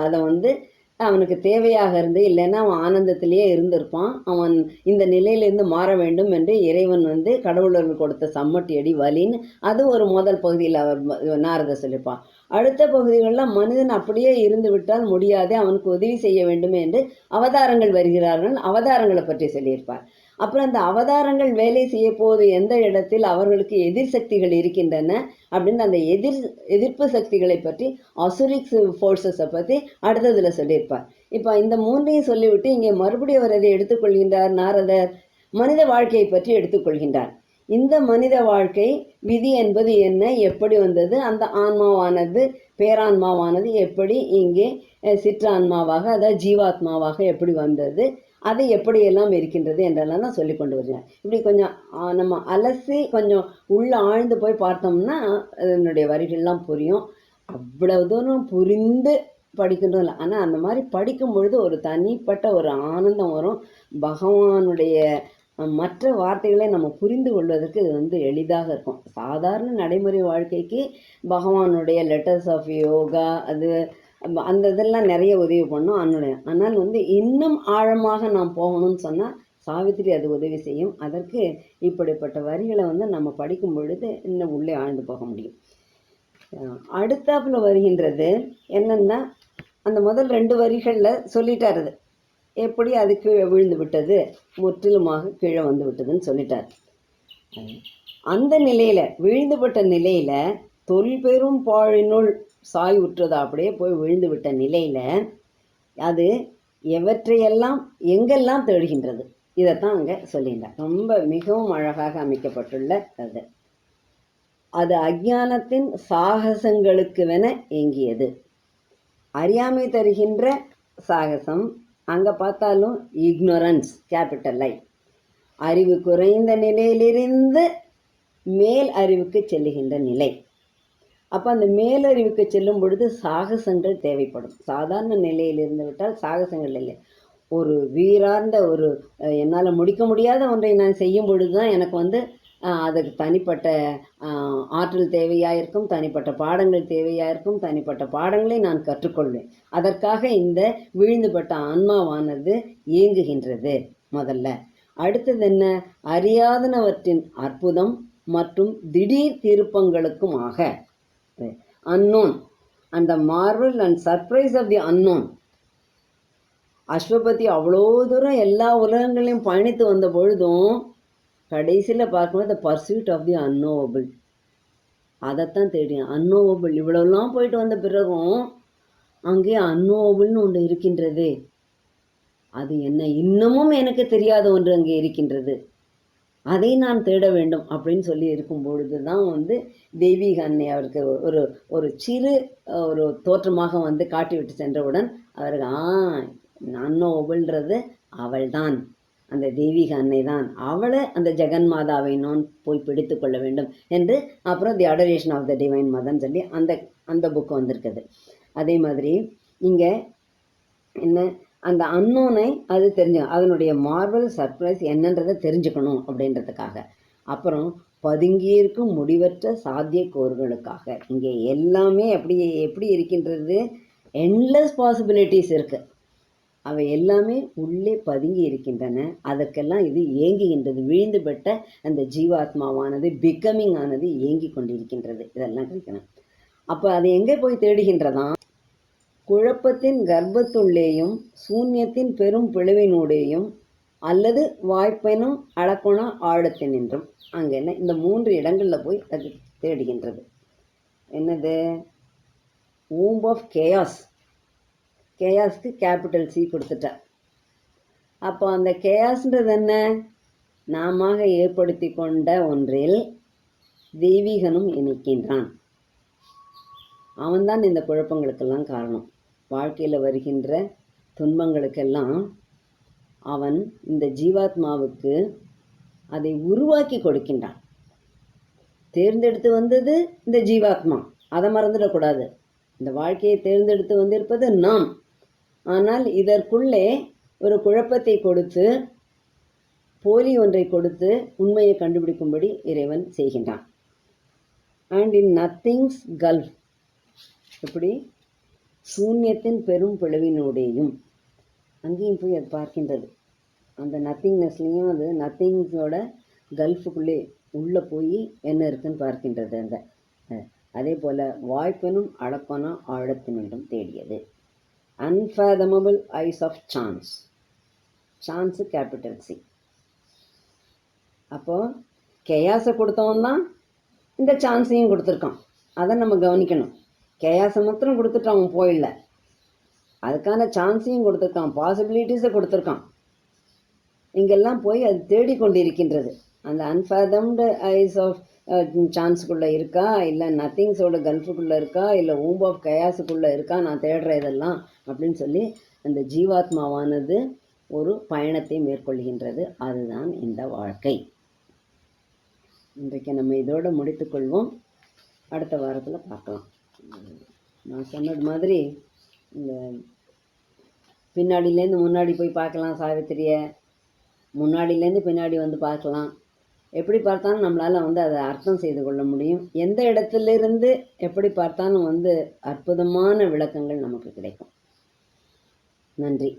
அதை அவனுக்கு தேவையாக இருந்து, இல்லைன்னா அவன் ஆனந்தத்திலேயே இருந்திருப்பான், அவன் இந்த நிலையிலேருந்து மாற வேண்டும் என்று இறைவன் கடவுளர்கள் கொடுத்த சம்மட்டி அடி வலின்னு அது ஒரு முதல் பகுதியில் அவர் நாரதர் சொல்லியிருப்பான். அடுத்த பகுதிகளில் மனிதன் அப்படியே இருந்து விட்டால் முடியாதே, அவனுக்கு உதவி செய்ய வேண்டும் என்று அவதாரங்கள் வருகிறார்கள், அவதாரங்களை பற்றி சொல்லியிருப்பார். அப்புறம் அந்த அவதாரங்கள் வேலை செய்ய போது எந்த இடத்தில் அவர்களுக்கு எதிர் சக்திகள் இருக்கின்றன அப்படின்னு அந்த எதிர்ப்பு சக்திகளை பற்றி, அசுரிக் ஃபோர்ஸஸை பற்றி அடுத்ததில் சொல்லியிருப்பார். இப்போ இந்த மூன்றையும் சொல்லிவிட்டு இங்கே மறுபடியும் அவர் அதை எடுத்துக்கொள்கின்றார். நாரதர் மனித வாழ்க்கையை பற்றி எடுத்துக்கொள்கின்றார். இந்த மனித வாழ்க்கை விதி என்பது என்ன, எப்படி வந்தது, அந்த ஆன்மாவானது பேரான்மாவானது எப்படி இங்கே சிற்றான்மாவாக, அதாவது ஜீவாத்மாவாக எப்படி வந்தது, அது எப்படியெல்லாம் இருக்கின்றது என்றெல்லாம் தான் சொல்லி கொண்டு வருகிறேன். இப்படி கொஞ்சம் நம்ம அலசி கொஞ்சம் உள்ள ஆழ்ந்து போய் பார்த்தோம்னா அதனுடைய வரிகள்லாம் புரியும். அவ்வளவு தூரம் புரிந்து படிக்கின்றோம் இல்லை, ஆனால் அந்த மாதிரி படிக்கும் பொழுது ஒரு தனிப்பட்ட ஒரு ஆனந்தம் வரும். பகவானுடைய மற்ற வார்த்தைகளை நம்ம புரிந்து கொள்வதற்கு இது எளிதாக இருக்கும். சாதாரண நடைமுறை வாழ்க்கைக்கு பகவானுடைய லெட்டர்ஸ் ஆஃப் யோகா அது அந்த இதெல்லாம் நிறைய உதவி பண்ணும். ஆனால் இன்னும் ஆழமாக நாம் போகணும்னு சொன்னால் சாவித்திரி அது உதவி செய்யும். அதற்கு இப்படிப்பட்ட வரிகளை நம்ம படிக்கும் பொழுது இன்னும் உள்ளே ஆழ்ந்து போக முடியும். அடுத்தாப்புல வருகின்றது என்னன்னா, அந்த முதல் 2 வரிகளில் சொல்லிட்டார் எப்படி அது கீழே விழுந்து விட்டது, முற்றிலுமாக கீழே வந்து விட்டதுன்னு சொல்லிட்டார். அந்த நிலையில் விழுந்துபட்ட நிலையில் தொல்பெரும் பாழினுள் சாய் உற்றதா அப்படியே போய் விழுந்து விட்ட நிலையில் அது எவற்றையெல்லாம் எங்கெல்லாம் தேடுகின்றது, இதைத்தான் அங்கே சொல்லியிருந்தார். ரொம்ப மிகவும் அழகாக அமைக்கப்பட்டுள்ள அது. அது அஞ்ஞானத்தின் சாகசங்களுக்குவென ஏங்கியது. அறியாமை தருகின்ற சாகசம், அங்கே பார்த்தாலும் இக்னோரன்ஸ் கேபிட்டல் ஐ. அறிவு குறைந்த நிலையிலிருந்து மேல் அறிவுக்கு செல்லுகின்ற நிலை. அப்போ அந்த மேலறிவுக்கு செல்லும் பொழுது சாகசங்கள் தேவைப்படும். சாதாரண நிலையில் இருந்து விட்டால் சாகசங்கள் இல்லை. ஒரு வீரார்ந்த ஒரு என்னால் முடிக்க முடியாத ஒன்றை நான் செய்யும் பொழுது தான் எனக்கு அதுக்கு தனிப்பட்ட ஆற்றல் தேவையாக இருக்கும், தனிப்பட்ட பாடங்கள் தேவையாக இருக்கும், தனிப்பட்ட பாடங்களை நான் கற்றுக்கொள்வேன். அதற்காக இந்த வீழ்ந்துபட்ட ஆன்மாவானது இயங்குகின்றது முதல்ல. அடுத்தது என்ன, அறியாதனவற்றின் அற்புதம் மற்றும் திடீர் திருப்பங்களுக்குமாக. Unknown and the marvel and surprise of the unknown. Aswapati அவ்வளோ தூரம் எல்லா உலகங்களையும் பயணித்து வந்த பொழுதும் கடைசியில் பார்க்கும்போது த பர்சூட் ஆஃப் தி அன்னோவபிள், அதைத்தான் தேடியும். அன்னோவபிள் இவ்வளோலாம் போயிட்டு வந்த பிறகும் அங்கே அன்னோவபிள்னு ஒன்று இருக்கின்றது. அது என்ன, இன்னமும் எனக்கு தெரியாத ஒன்று அங்கே இருக்கின்றது, அதை நான் தேட வேண்டும் அப்படின்னு சொல்லி இருக்கும் பொழுது தான் தெய்வீக அன்னை அவருக்கு ஒரு சிறு ஒரு தோற்றமாக காட்டிவிட்டு சென்றவுடன் அவருக்கு அன்னோவபிள்ன்றது அவள்தான் அந்த தெய்வீக அன்னை தான், அவளை அந்த ஜெகன்மாதாவை நான் போய் பிடித்து கொள்ள வேண்டும் என்று அப்புறம் தி அடரேஷன் ஆஃப் த டிவைன் மதர்ன்னு சொல்லி அந்த அந்த புக்கு வந்திருக்குது. அதே மாதிரி இங்கே என்ன, அந்த அன்னோனை அது அதனுடைய மார்வல் சர்ப்ரைஸ் என்னன்றதை தெரிஞ்சுக்கணும் அப்படின்றதுக்காக. அப்புறம் பதுங்கியிருக்கும் முடிவற்ற சாத்தியக்கூறுகளுக்காக. இங்கே எல்லாமே எப்படி இருக்கின்றது, என்லெஸ் பாசிபிலிட்டிஸ் இருக்குது. அவை எல்லாமே உள்ளே பதுங்கி இருக்கின்றன. அதற்கெல்லாம் இது ஏங்குகின்றது. விழுந்து பெற்ற அந்த ஜீவாத்மாவானது பிகமிங் ஆனது ஏங்கி கொண்டிருக்கின்றது. இதெல்லாம் கிடைக்கணும். அப்போ அது எங்கே போய் தேடுகின்றதாம், குழப்பத்தின் கர்ப்பத்துள்ளேயும் சூன்யத்தின் பெரும் பிளவினூடேயும் அல்லது வாய்ப்பெனும் அளக்கொண ஆழத்தினின்றும். அங்கே என்ன, இந்த 3 இடங்களில் போய் அது தேடுகின்றது. என்னது, womb ஆஃப் கேயாஸ். கேயாஸ்க்கு கேபிட்டல் சி கொடுத்துட்டார். அப்போ அந்த கேயாஸ்ன்றது என்ன, நாம ஏற்படுத்தி கொண்ட ஒன்றில் தெய்வீகனும் இணைக்கின்றான். அவன்தான் இந்த குழப்பங்களுக்கெல்லாம் காரணம். வாழ்க்கையில் வருகின்ற துன்பங்களுக்கெல்லாம் அவன் இந்த ஜீவாத்மாவுக்கு அதை உருவாக்கி கொடுக்கின்றான். தேர்ந்தெடுத்து வந்தது இந்த ஜீவாத்மா, அதை மறந்துடக்கூடாது. இந்த வாழ்க்கையை தேர்ந்தெடுத்து வந்திருப்பது நாம். ஆனால் இதற்குள்ளே ஒரு குழப்பத்தை கொடுத்து, போலி ஒன்றை கொடுத்து உண்மையை கண்டுபிடிக்கும்படி இறைவன் செய்கின்றான். அண்ட் இன் நத்திங்ஸ் கல்ஃப், எப்படி சூன்யத்தின் பெரும் பிளவினோடையும் அங்கேயும் போய் அது பார்க்கின்றது. அந்த நத்திங்னஸ்லேயும் அது நத்திங்ஸோட கல்ஃபுக்குள்ளே உள்ளே போய் என்ன இருக்குன்னு பார்க்கின்றது. அந்த அதே போல் வாய்ப்பெனும் அளப்பன ஆழத்தினின்றும் தேடியது. Unfathomable ease of chance. Chance capital C. அப்போது கேயாஸை கொடுத்தவன் தான் இந்த சான்ஸையும் கொடுத்துருக்கான். அதை நம்ம கவனிக்கணும். கேயாஸை மாத்திரம் கொடுத்துட்டு அவன் போயிடல, அதுக்கான சான்ஸையும் கொடுத்துருக்கான், பாசிபிலிட்டிஸை கொடுத்துருக்கான். இங்கெல்லாம் போய் அது தேடிக்கொண்டிருக்கின்றது. அந்த அன்ஃபேதம்டு ஐஸ் ஆஃப் சான்ஸுக்குள்ளே இருக்கா, இல்லை நத்திங்ஸோட கல்ஃபுக்குள்ளே இருக்கா, இல்லை womb ஆஃப் கயாஸுக்குள்ளே இருக்கா, நான் தேடுற இதெல்லாம் அப்படின்னு சொல்லி அந்த ஜீவாத்மாவானது ஒரு பயணத்தை மேற்கொள்கின்றது. அதுதான் இந்த வாழ்க்கை. இன்றைக்கு நம்ம இதோடு முடித்துக்கொள்வோம். அடுத்த வாரத்தில் பார்க்கலாம். நான் சொன்னது மாதிரி இந்த பின்னாடியிலேருந்து முன்னாடி போய் பார்க்கலாம், சாவித்திரியை முன்னாடியிலேருந்து பின்னாடி வந்து பார்க்கலாம். எப்படி பார்த்தாலும் நம்மளால் அதை அர்த்தம் செய்து கொள்ள முடியும். எந்த இடத்துலேருந்து எப்படி பார்த்தாலும் அற்புதமான விளக்கங்கள் நமக்கு கிடைக்கும். நன்றி.